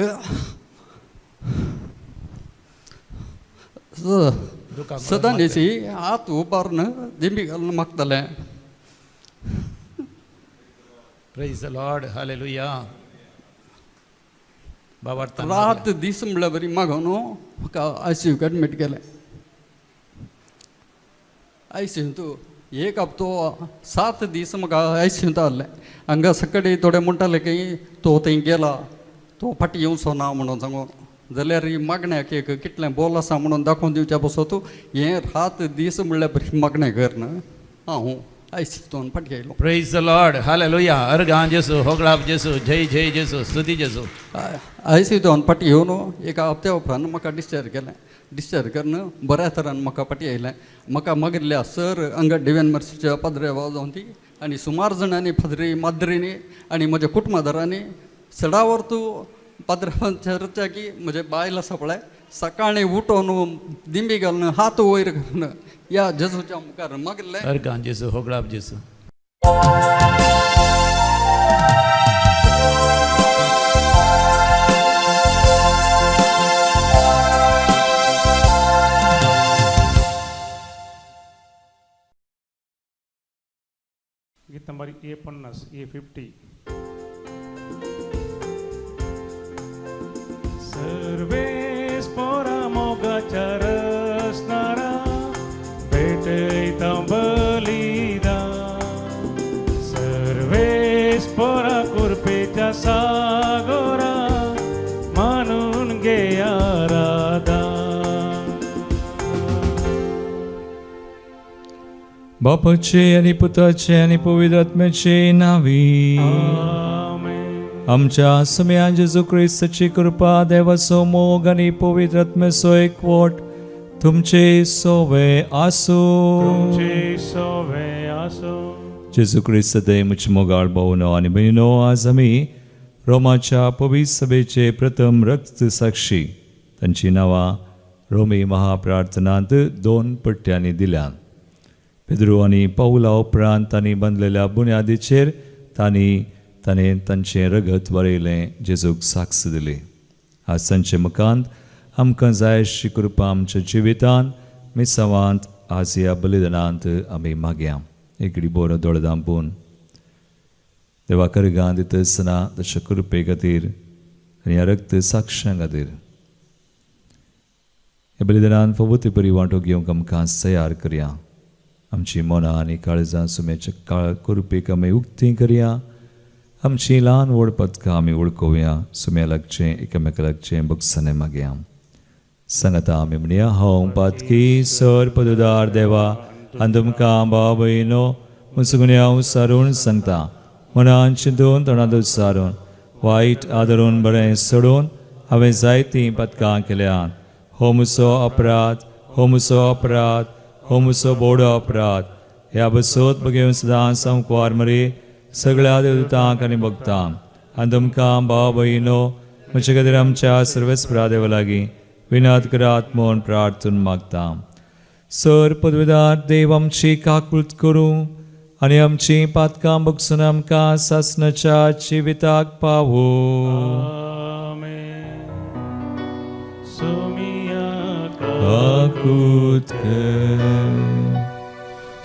सदां न्हेसी हात उबारून दिंबी घालून मागतालें. Praise the Lord. Hallelujah. बाबार्थान रात दीस म्हणल्यार बरी मागो न्हू म्हाका ICU एडमीट केलें. ICU तूं एक हप्तो 7 दीस म्हाका ICU आहलें. हांगा सकाळी थोडे म्हणटाले की तो थंय गेला, तो फाटी येवचो ना म्हणून सांगून. जाल्यार ही मागण्याक एक कितलें बोल आसा म्हणून दाखोवन दिवच्या बसो तूं. हें रात दीस म्हणल्यार बरी मागणें कर न्हू. हांव ICUतून फाटी आयलो. प्रेज द लॉर्ड हालेलुया अर्गां जेसू होगळाप जेसू जय जय जेसू स्तुती जेसू. ICUतून फाटी येवन एका हप्त्या उपरांत म्हाका डिस्चार्ज केलें. डिस्चार्ज करून बऱ्या तरान म्हाका फाटी आयलें. म्हाका मागिल्ल्या सर हांगा डिव्हिन मर्सीच्या पाद्रे वाजोवन ती आनी सुमार जाणांनी फादरी माद्रींनी आनी म्हज्या कुटुंबादारांनी चडावर तूं पाद्रे चर्चा की म्हजे बायल आसा पळय सकाळीं उठोवन दिंबी घालून हात वयर घालून या जेजूच्या मुखार मागिल्लें. अर्गां जेसू होगळाप जेसू. गीत नंबर A50 A50. सर्वेस पोरा मोगाच्या रसणारा भेटैता बलिदान. सर्वेस पोरा कुरपेच्या सागोरा मानून घे आराधन. बापाचे आणि पुताचे आणि पवित्र आत्म्याचे नावी. आमेन. आमच्या सुम्या जेजू ख्रिस्ताची कृपा देवाचो मोग आणि पवित्र आत्म्याचो एकवट तुमचे सोवे आसो. तुमचे सोवे आसो. जेजू ख्रिस्त दे मुच मोगाळ भावनो आणि बहिणो, आज आम्ही रोमाच्या पवित्र सभेचे प्रथम रक्त साक्षी तांची नांवां रोमी महाप्रार्थनांत 2 पट्ट्यांनी दिल्यात. पेद्रू आनी पावला उपरांत तांणी बांदलेल्या बुन्यादीचेर ताणें तांचें रगत वरयलें, जेजूक साक्ष दिली. आज तांचे मुखांत आमकां जाय अशी कृपा आमच्या जिवितांत मिसावांत आज ह्या बलिदानांत आमी मागया. एकडी बरो दोळ दांपून देवा करगां दिता आसतना तशे कृपे खातीर आनी ह्या रक्त साक्षां खातीर ह्या बलिदानांत पवित्र बरी वांटो घेवंक आमकां तयार करया. आमची मनां आनी काळजां सुमेच्या काळ कुरपेक आमी उक्ती करया. आमची ल्हान व्हड पथकां आमी वळखुया. सुम्या लागचें एकामेका लागचें बगसने मागया. सांगता आमी म्हणया, हांव पातकी सर पदुदार देवा आनी तुमकां भाव भयणो मुसगुण्या उसारून सांगता. मनान चिंतून तोंडांत उसारून वायट आदरून बरें सोडून हांवें जायतीं पथकां केल्यात. हो म्हजो अपराध, हो म्हजो अपराध, हो म्हजो बोडो अपराध. ह्या बसोत बगेवन सदां संकवार मरे सगळ्या देवतांक आनी भक्तांक आनी तुमकां भाव भयणो म्हजे खातीर आमच्या सर्वेस्परा देवा लागीं विनत करात म्हूण प्रार्थून मागता. सर पदवीदार देव आमची काकूळट करूं आनी आमची पातकां बगसून आमकां सासणाच्या जिविताक पावो. आमेन. सोमिया काकूळट कर,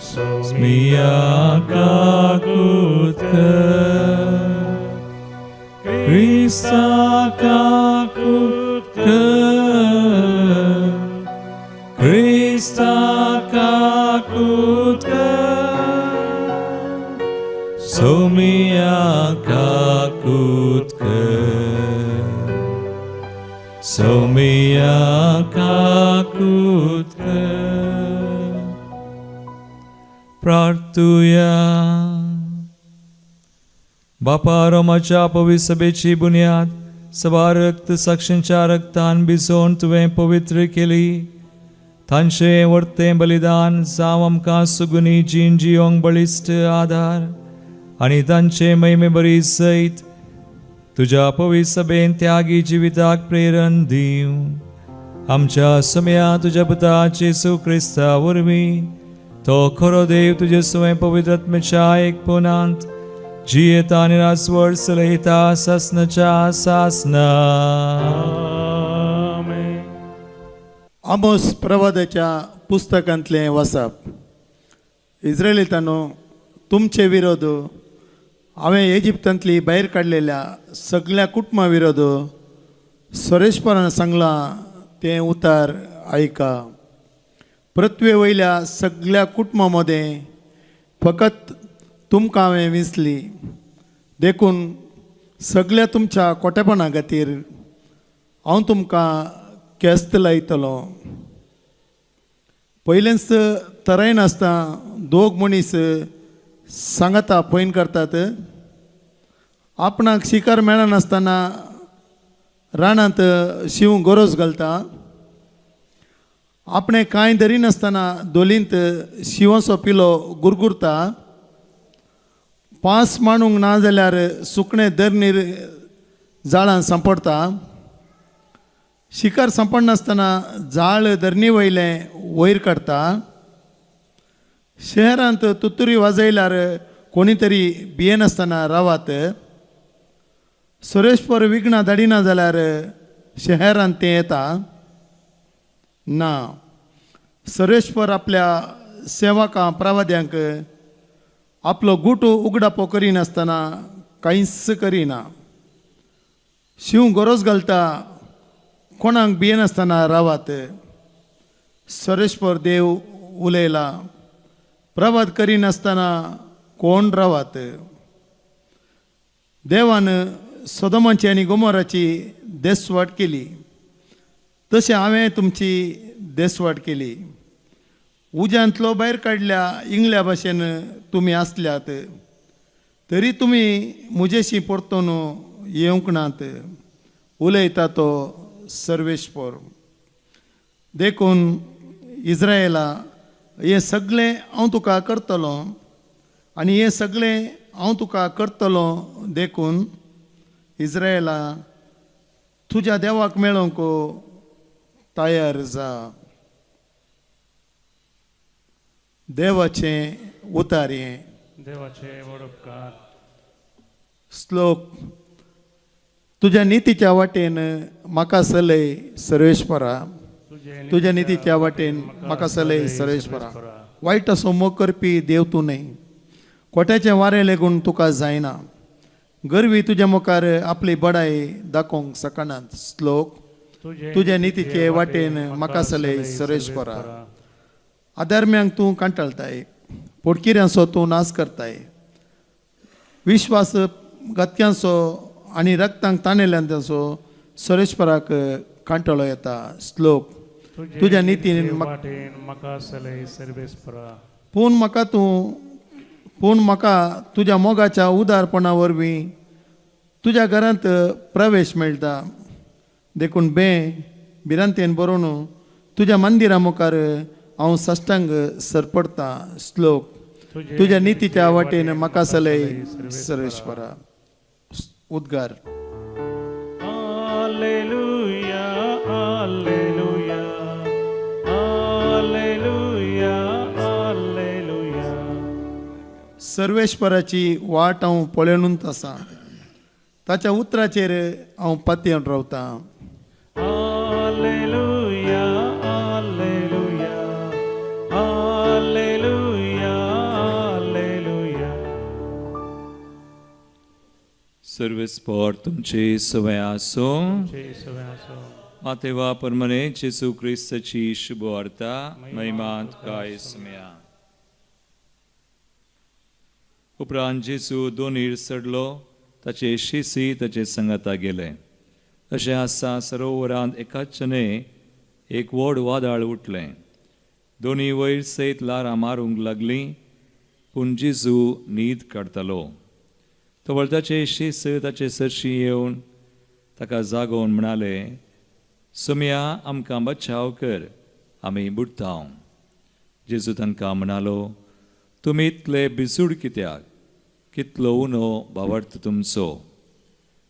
सोमिया काकूळट कर, क्रिस्ता काकूळट कर, क्रिस्ता काकूळट कर, सोमिया काकूळट कर, सोमिया काकूळट कर. प्रार्थुया. बापा रोमाच्या पवित्र सभेची बुन्याद सभा रक्त साक्षींच्या रक्तान भिजोवन तुवें पवित्र केली. तांचें वर्तें बलिदान जावं आमकां सुगुनी जीण जियोंक बळिश्ट आधार आनी तांचे महिमे बरी सयत तुज्या पवित्र सभेन त्यागी जिविताक प्रेरण दिव. आमच्या सुम्या तुज्या पुता येसू क्रिस्ता वरवीं तो खरो देव तुजे स्वयं पवित्र आत्म्याच्या एकपणांत जियेता आनी रासवड चलयता सासणाच्या सासना. आमेन. आमोस प्रवादाच्या पुस्तकांतलें वाचप. इस्रायेलीतांनो, तुमचे विरोध हांवें इजिप्तांतली भायर काडलेल्या सगळ्या कुटुंबां विरोध सुरेशपरान सांगला ते उतार ऐका. पृथ्वे वयल्या सगळ्या कुटुंबामध्ये फकत तुमकां हांवें विसली. देखून सगळ्या तुमच्या कोटेपणा खातीर हांव तुमकां केस्त लायतलो. पयलेंच तराय नासता दोग मनीस सांगाता पैन करतात. आपणाक शिकार मेळनासतना रानांत शिव गरोस घालता. आपणे कांय धरिनासतना दोलींत शिवाचो पिलो गुरगुरता. 5 माणूंक ना जाल्यार सुकणें धरणीर जाळां सांपडता. शिकार सांपडनासतना जाळ धरणी वयलें वयर काडटा. शहरांत तुतुरी वाजयल्यार कोणी तरी भियेनासतना रावात. सुरेशपर विघ्नां धाडिना जाल्यार शहरांत तें येता. ना, सुरेशपर आपल्या सेवकां प्रवाद्यांक आपलो गुटू उगडापो करिनासतना कांयच करिना. शिव गरोस घालता. कोणाक भियेनासतना रावात. सुरेशपर देव उलयला. प्रवाद करिनासतना कोण रावात. देवान सोदोमाची आनी गोमोराची देसवाट केली. तशें हांवें तुमची देसवाट केली. उज्यांतलो भायर काडल्या इंगल्या भाशेन तुमी आसल्यात तरी तुमी मुजेशी परतून येवंक नात. उलयता तो सर्वेश्वर. देखून इस्रायला, हे सगळें हांव तुका करतलो आनी हे सगळें हांव तुका करतलो. देखून इस्रायला, तुज्या देवाक मेळोवंक तयार जा. देवाचें उतार हें. देवाचे वडपकार. श्लोक. तुज्या नितीच्या वाटेन म्हाका चलय सर्वेश्वरा. तुज्या नितीच्या वाटेन म्हाका चलय सर्वेश्वरा. वायट असो मोग करपी देव तूं न्हय. कोट्याचें वारें लेगून तुका जायना. गरवी तुज्या मुखार आपली बडाय दाखोवंक शकनात. श्लोक. तुज्या नितीचे वाटेन म्हाका चलय सर्वेश्वरा. अधर्म्यांक तूं कांटाळताय. पोटकिऱ्यांचो तूं नाश करताय. विश्वासघातक्यांचो आनी रक्तांक ताणेल्यांचो सर्वेश्वराक कांटाळो येता. श्लोक. तुज्या नितीन म्हाका चलय सर्वेस्परा. पूण म्हाका तुज्या मोगाच्या उदारपणा वरवीं तुज्या घरांत प्रवेश मेळटा. देखून भिरांतेन बरोवन तुज्या मंदिरा मुखार हांव साश्टांग सरपडटा. श्लोक. तुज्या नितीच्या वाटेन म्हाका चलय सर्वेश्वरा. उद्गार. Alleluia, alleluia, alleluia, alleluia. सर्वेश्वराची वाट हांव पळयनूच आसा. ताच्या उतराचेर हांव पातयेवन रावतां. Alleluia, alleluia, alleluia, alleluia. सर्वेस्पर तुमचे सवय आसो. मातेवा परमने जेसू क्रिस्ताची शुभ वार्ता महिमांत काय समया. उपरांत जेसू दोनीर चडलो. ताचे शिसी ताचे संगता गेले. तशें आसा सरोवरांत एकाचने एक व्हड वादळ उठलें. दोनी वयर सयत लारां मारूंक लागलीं. पूण जेजू न्हीद काडतालो. तोवर ताचे शिस ताचे सरशी येवन ताका जागोवन म्हणाले, सुमया आमकां बचाव कर, आमी बुडटाव. जेजू तांकां म्हणालो, तुमी इतले बिसूड कित्याक? कितलो उनो भावार्थ तुमचो.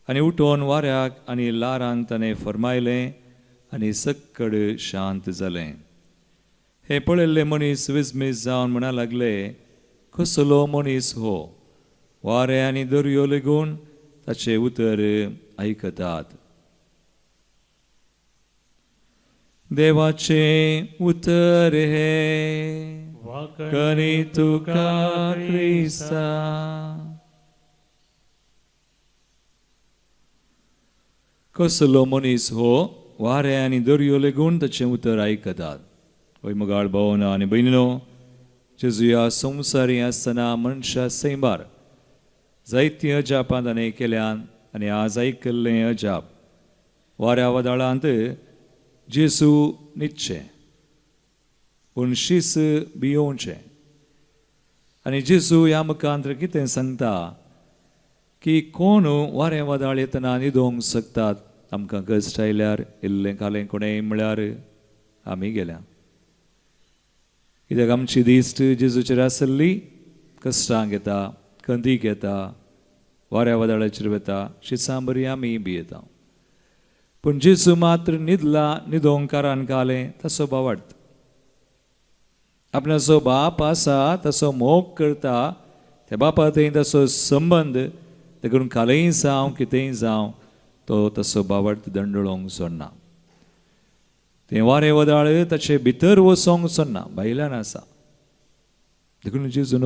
आनी उठोन वाऱ्याक आनी लारांक ताणें फरमायलें आनी सक्कड शांत जालें. हे पळयल्ले मनीस विस्मीत जावन म्हणा लागले, कसलो मनीस हो. वारे आनी दर्यो लेगून ताचे उतर आयकतात. देवाचे उतर हे करी तुका क्रिस्ता. कसलो मनीस हो वारे आनी दर्यो लेगून ताचें उतर आयकतात. वैमगाळ भावना आनी भयणीनो, जेजू ह्या संवसारी आसतना मनशा सैमार जायती अजापां ताणें केल्यान आनी आज आयकल्लें अजाप वाऱ्या वादळांत जेजू न्हिदचें पूण शीस भियोवचें. आनी जेजू ह्या मुखांतर कितें सांगता की कोण वारें वादळ येतना न्हिदोंक शकतात. आमकां कश्ट आयल्यार इल्लें कालें कोणेंय म्हळ्यार आमी गेल्या. कित्याक आमची दिश्ट जेजूचेर आसली कश्टांक येता, कंदीक येता, वाऱ्या वादळाचेर वता, शिसां बरी आमी भियेता. पूण जेजू मात्र न्हिदला, न्हिदोंक कारण कालें तसो भावार्थ. आपणाचो बाप आसा तसो मोग करता, त्या बापा थंय तसो संबंद, देखून कालेंय जावं कितेंय जावं तो तसो भावार्थ दंडळोंक सोडना. तें वारें वदाळ ताचे भितर वचोंक सोडना, भायल्यान आसा. देखून जेजून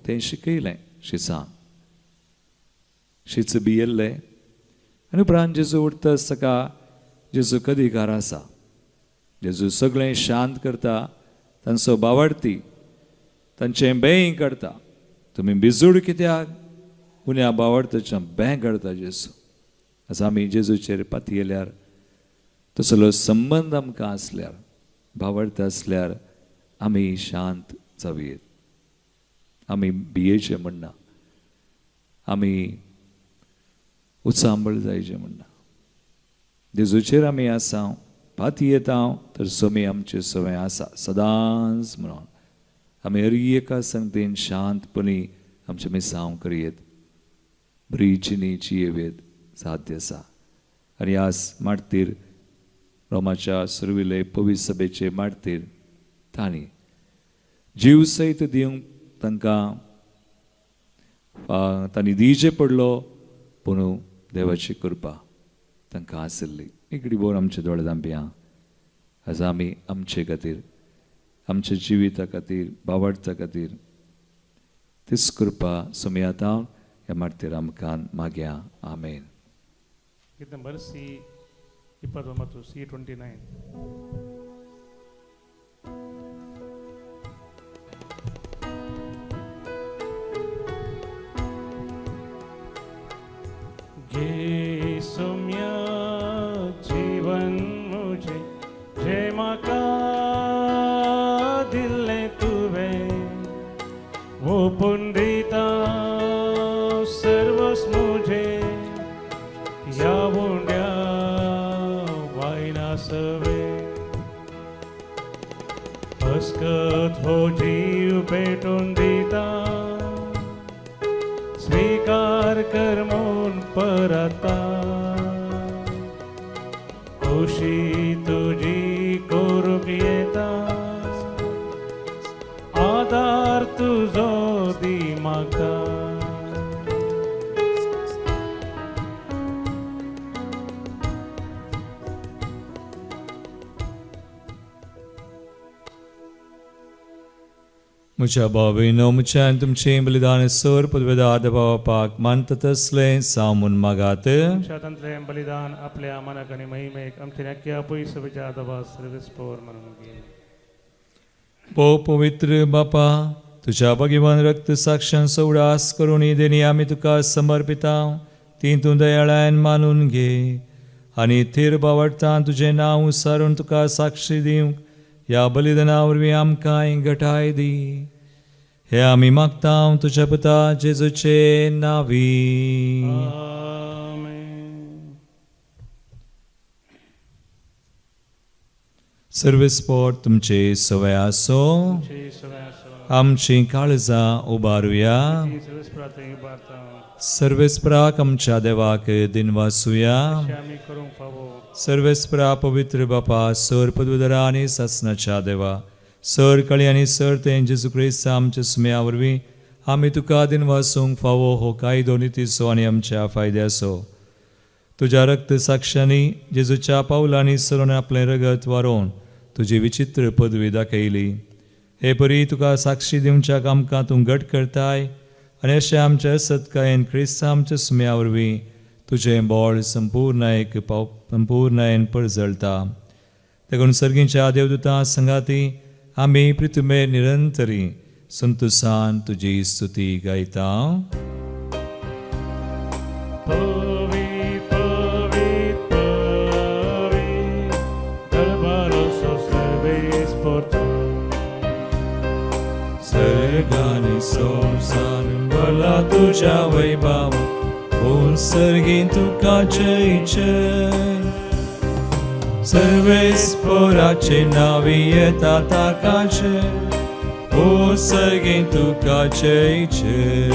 तें शिकयलें शिसांक. शीच भियेल्लें आनी उपरांत जेजू उठता आसतना जेजू कदिकार आसा. जेजू सगळें शांत करता, तांचो भावार्थी तांचें बें काडटा. तुमी बिजूड कित्याक उण्या भावार्थाचें बें काडता जेजू. आज आमी जेजूचेर पातयेल्यार, तसलो संबंद आमकां आसल्यार, भावार्थ आसल्यार आमी शांत जावयेत. आमी भियेचें म्हणना, आमी उत्सांबळ जायचें म्हणना. जेजूचेर आमी आसा, पातयेता तर सोमी आमचे सवय आसा सदांच म्हणून. आमी हर एका संगतीन शांतपणी आमचे मिसांव करियेत, बरी जिणेची येवेत साध्य आसा. आनी आज मार्तीर रोमाच्या सुरविले पवित्र सभेचे मार्तीर तांणी जीव सयत दिवंक तांकां तांणी दिवचें पडलो, पूण देवाची कृपा तांकां आशिल्ली. एक बोर आमचे दोळे धांपया. आज आमी आमचे खातीर, आमच्या जिविता खातीर, भावार्था खातीर तीच कृपा सोमी आतां ह्या मार्तीर आमकां मागया. आमेन. Kit number C29. C29. घे सौम्या जीवन मुझे जय माका दिले तुवे वो पुंडिता सर्वस मुझे या बोंड्या वायना सवे हसकत हो जीव पेटून दिता स्वीकार कर मोन परता खुशी तुझी करूक येता आधार तुझो दी म्हाका म्हज्या भावयनो म्हज्यान तुमचें बलिदान सर पदवेदाद पावपाक मानता तसलें सामून मागात. स्वातंत्र्य बलिदान आपल्या मनाक आणि महिमेक आमच्या नक्की आपय सभेच्या आदाबाद सर्विस पोर म्हणून घे. पो पवित्र बापा, तुझ्या भगिवन रक्त साक्षांचो उडास करून ही देणी आमी तुका समर्पिता, ती तूं दयाळान मानून घे आनी थीर भावार्थान तुजें नांव सारून तुका साक्षी दिवंक ह्या बलिदाना वरवीं आमकां घटाय दी. हे आमी मागता तुज्या पुता जेजूचे नांवी. आमेन. सर्वेस्पोर तुमचे सवय आसो, जय सगळ्या आमची काळजां उबारुया. सर्विस प्रार्थना भारता सर्वेस्पराक आमच्या देवाक दिनवासुया. आमी करूंक फावो सर्वेस्परा पवित्र बापा, सर पदवीधरा आनी सासणाच्या देवा, सर कळी आनी सर तें जेजू क्रिस्त आमच्या सुम्या वरवीं आमी तुका दिन वासूंक फावो हो कायदो नितीचो आनी आमच्या फायद्याचो. तुज्या रक्त साक्षांनी जेजूच्या पावलांनी सरून आपलें रगत वारोवन तुजी विचित्र पदवी दाखयली. हे परी तुका साक्षी दिवच्याक आमकां तूं घट करताय आनी अशें आमच्या सत्कायेन क्रिस्त आमच्या सुम्या वरवीं तुझे बोळ संपूर्णयन परजळता. देखून सर्गींच्या देवदूता संगाती आम्ही पृथ्वीमेर निरंतरी संतोषान तुझी स्तुती गायता. Păvit, păvit, păvit, dărbarosul slăvesc portul. सर्गाने संसारला तुझ्या वैभव कोण सर्गीन तुका जय जय. सर्वेस्पराचे नावे येता ताकाचे ओ सर्गीन तुका जय जय.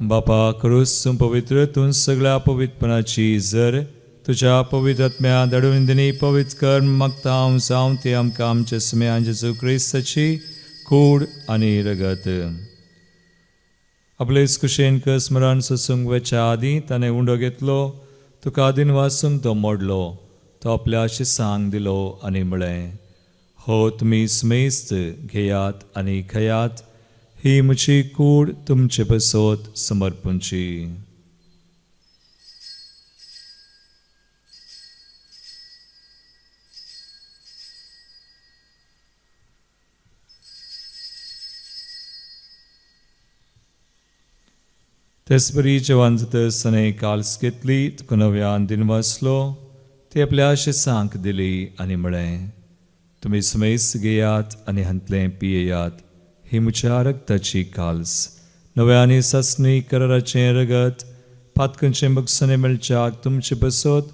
बापा करूसून पवित्रतून सगळ्या पवित्रपणाची जर तुझ्या पवित्र आत्म्या दडविंदनी पवित्र कर मगताव जावन ते आमकां आमच्या समेयान जेजू क्रिस्ताची कूड आनी रगत. आपलेच कुशेन स्मरण ससूंक वेच्या आदी ताणें उंडो घेतलो, तुका आदीन वासूंक तो मोडलो, तो आपल्या शिसांक दिलो आनी म्हळें, हो तुमी समेस्त घेयात आनी खयात, ही म्हजी कूड तुमचे बसोत समर्पूंची. तेच बरी जेवण जातसताना काल्स घेतली, तुका नव्यान दिन वाचलो, ती आपल्या शिसांक दिली आनी म्हळें, तुमी समेस्त घेयात आनी हंतलें पियेयात, ही म्हज्या रगताची काल्स, नव्यानी ससनी कराराचें रगत, पातकांचें बगसणें मेळच्याक तुमचे बसोत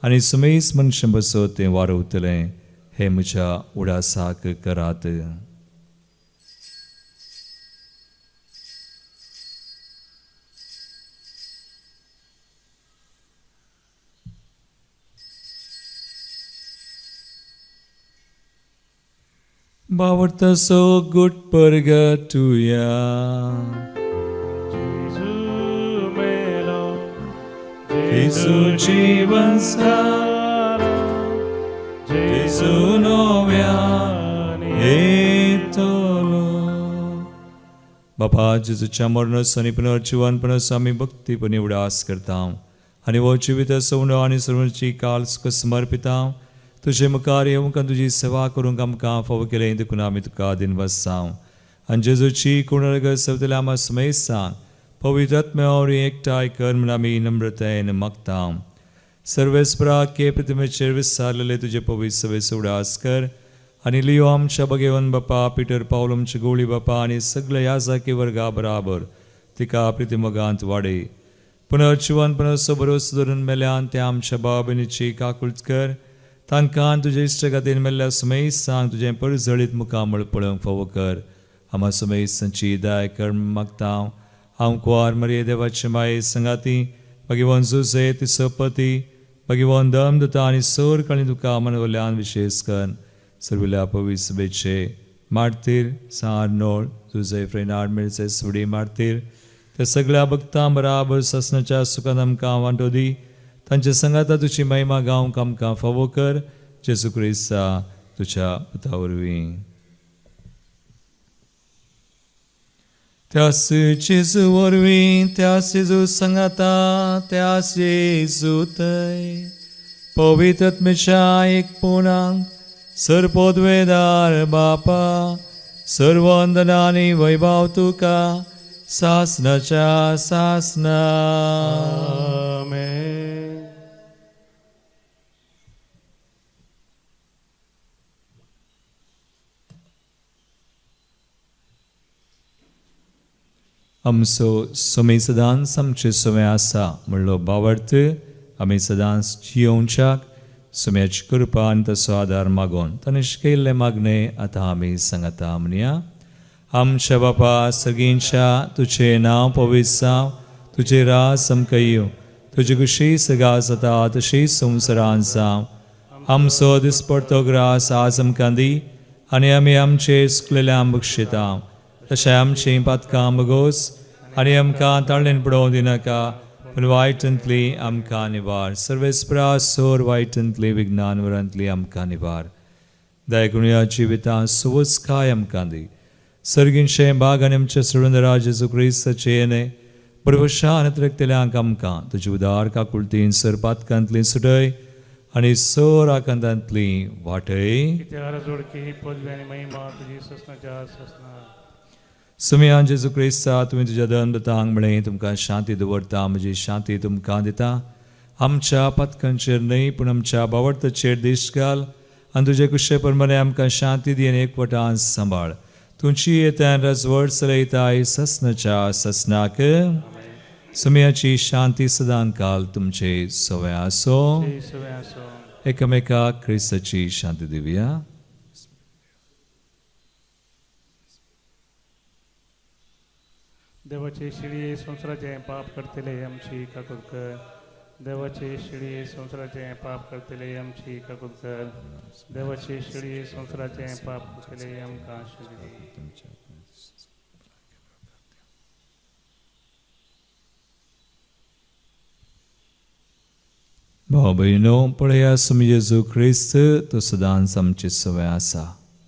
आनी समेस्त मनशां बसोत तें वारवतलें, हें म्हज्या उडासाक करात. Bawarta so good purgatoria. Jesu melo, Jesu जीवन सारा, Jesu नव्याने येतलो. बापा जेजूच्या मरणास आनी पुनर्जीवनपणास आमी भक्तीपणी उडास करता आनी वो जिवीत सवणो आनी सर्वांची काल सुख समर्पिता. तुझे मुखार येवंक तुझी सेवा करूंक आमकां फावो केलें, देखून आमी तुका दिन वसांव आनी जेजूची कुणरग सवतले आमा समेस्त सांग, पवित्र आत्म्यावर एकठांय कर म्हूण आमी नम्रतायेन मागता. सर्वेस्परा के पृथ्वीचेर विस्तारलेले तुजे पवित्र सवेस उडास कर आनी लियो आमच्या भगेवन बापा, पिटर पावल आमचे गोळी बापा आनी सगळे याजाकी वर्गा बराबर तिका प्रितीमोगांत वाडय. पुनर्जीवनपणाचो भरोसो धरून मेल्यान ते आमच्या भाव भयणीची काकुळट कर, तांकां तुजे इश्टगातीन मेल्ल्या समेस्त सांग तुजें परजळीत मुखामळ पळोवंक फावो कर. आमा समेस्तांची दाय कर मागता. हांव कुवार मरिये देवाचे माये संगाती, भगवान जुजे तिचो पती, भगवान दमदता आनी सोर काळी तुका मनवल्यान विशेष कर. सर्विल्या पवित्र सभेचे मारतीर सारनोळ जुजे फ्रेनाड मिळचे सुडी मारतीर, त्या सगळ्या भक्तां बराबर ससनाच्या सुखान आमकां वांटो दी. तांच्या संगाता तुजी महिमा गावंक आमकां फावो कर. जेजू क्रिस्ता तुज्या पुता वरवीं. त्यास जेजू वरवीं, त्यास जेजू संगाता, त्यास जेजू थंय पवित्र आत्म्याच्या एकपणांक सर्पोद्वेदार बापा, सर्व वंदना आनी वैभव तुका सासनाच्या सासना. Amen. आमचो सुमे सदांच आमचे सुमे आसा म्हणलो बावर्थ आमी सदांच जियोवच्याक सुम्याची कृपा आनी तसो आदार मागोन ताणें शिकयल्लें मागणें आतां आमी सांगता म्हणया. आमच्या बापा सगळींच्या तुजें नांव पवित्र जावं, तुजें रास आमकां येवं, तुजी कुशी सगळा जाता तशी संवसारांत जावं. आमचो दिसपडटो ग्रास आज आमकां दी आनी आमी आमचे सुकलेल्यांक बक्षिता, तशें आमचीं पातकां बगोस आनी आमकां ताळ्ळेन पडोवं दिनाका, पूण वायटांतली आमकां निवार. सर्वेस्परा सोर वायटांतली विज्ञान वरांतली आमकां निवार. दया करून ह्या जिवितांत सुवज काय आमकां दी. सर्गींचे बागान आमचे सर्वंदराज जेजू क्रिस्ताचे येणे प्रभुशान त्रेकतेल्यांक आमकां तुजे उदार काकुळतीन सरपातकांतली सुटय आनी सर आकांतांतली वाटय कित्यार जोडकी ही पदवी आनी महिमा तुजी ससनाच्या ससना सुमयान जेजू क्रिस्ता तुमी तुज्या दंडतांक म्हळें तुमकां शांती दवरता म्हजी शांती तुमकां दिता आमच्या पथकांचेर न्हय पूण आमच्या बावडताचेर दिश्ट घाल आनी तुजे कुशे प्रमाणे आमकां शांती दी आनी एकवटान सांबाळ तुमची येत्यान रजवड चलयताय ससनाच्या ससनाक सुमयाची शांती सदां काल तुमचे सवय आसो सवय आसो एकामेकाक क्रिस्ताची शांती दिवया देवाचे शिडी संवसाराचे पाप करतले आमची काकूद कर देवाचे शिडी संवसाराचे पाप करतले आमची काकूद कर देवाचे शिडी संवसाराचे पाप करतले आमकां शिडी भाव भयणो पळया सुमी जेजू क्रिस्त तो सदांच आमची सवय आसा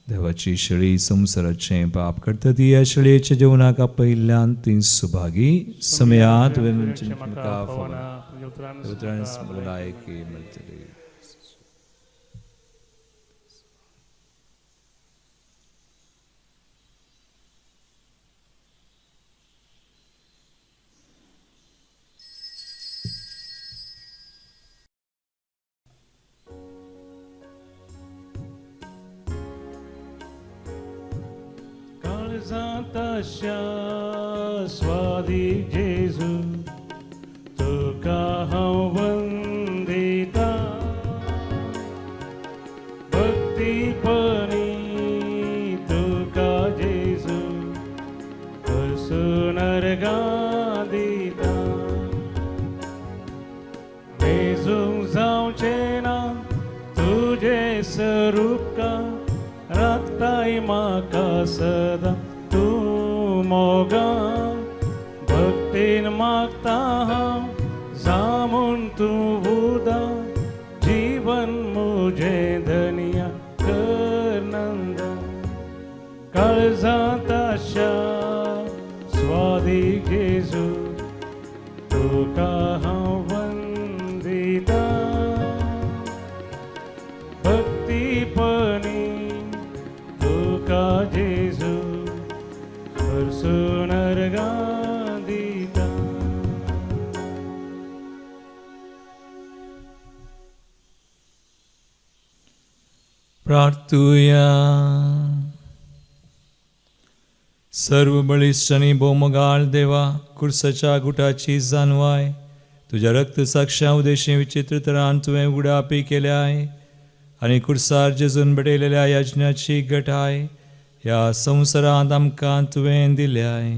देवाची शिळी संवसाराचे पाप करता ती ह्या शिळयेच्या जेवणाक पयल्यान ती सुभागी समयांत भलायकी मेळटली काळजांतशा स्वादीक जेजू तुका हांव वंदिता भक्तीपणी तुका जेजू करसून अर्गां दिता मेजूंक जावचें ना तुजे स्वरूपका राखताय म्हाका सदां तूं मोगान भक्तीन मागता हांव जामून तूं उदां जीवन मुजें धनिया कर नंद काळजांत आशा स्वादीक जेजू तुका हांव वंदिता भक्तीपणी तुका जेजू करसून अर्गां दिता प्रार्थुया सर्व बळिश्ठ आनी भौमगाळ देवा कुर्साच्या गुटाची जाणवाय तुज्या रक्त साक्षा उदेशी विचित्र तरान तुवें उगडापी केल्याय आनी कुर्सार जेजून बटयलेल्या यज्ञाची घटाय ह्या संवसारांत आमकां तुवें दिल्याय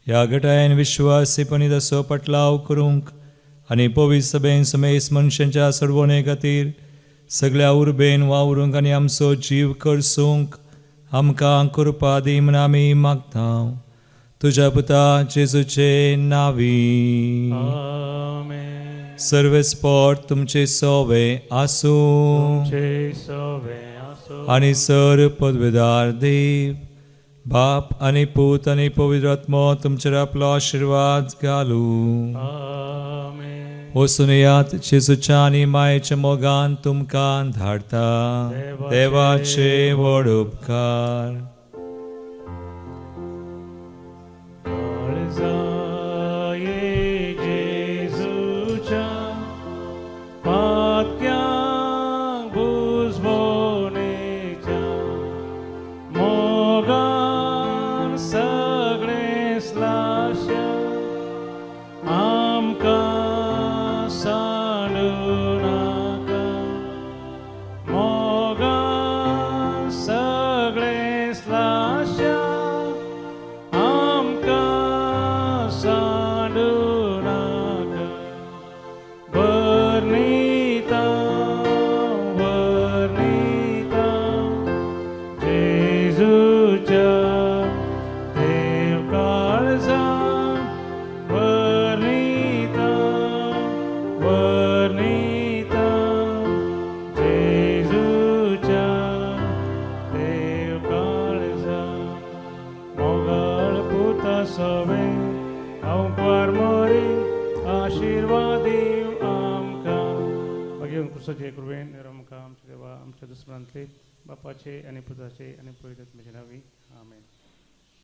ह्या घटायेन विश्वासीपणी तसो पटलाव करूंक आनी पवित्र सभेन समेस मनशांच्या सोडवणे खातीर सगळ्या उर्बेन वावरूंक आनी आमचो जीव करसूंक आमकां कृपा दी म्हूण आमी मागता तुज्या पुता जेजूचे नांवी आमेन सर्वेस्पोट तुमचे सोवे आसूं तुमचे सवे आसो आनी सर पदवेदार देव बाप आनी पूत आनी पवित्र आत्मो तुमचेर आपलो आशिर्वाद घालूं आमेन वचून येयात जेजूच्या आनी मायेच्या मोगान तुमकां धाडटा देवाचे व्हड उपकार काळजाये जेजूच्या पातक्यांक बुजवणेच्या मोगान सगळे स्लाशा आमकां सांडू नाका मोगान सगळे आमकां मोरी आशीर्वाद दिव आमकां मागीर कृष्णाचे कृपेन आमकां आमच्या देवा आमच्या दुस्मनांतले बापाचे आनी पुताचे आनी पवित्र आत्म्याचे नांवी आमेन.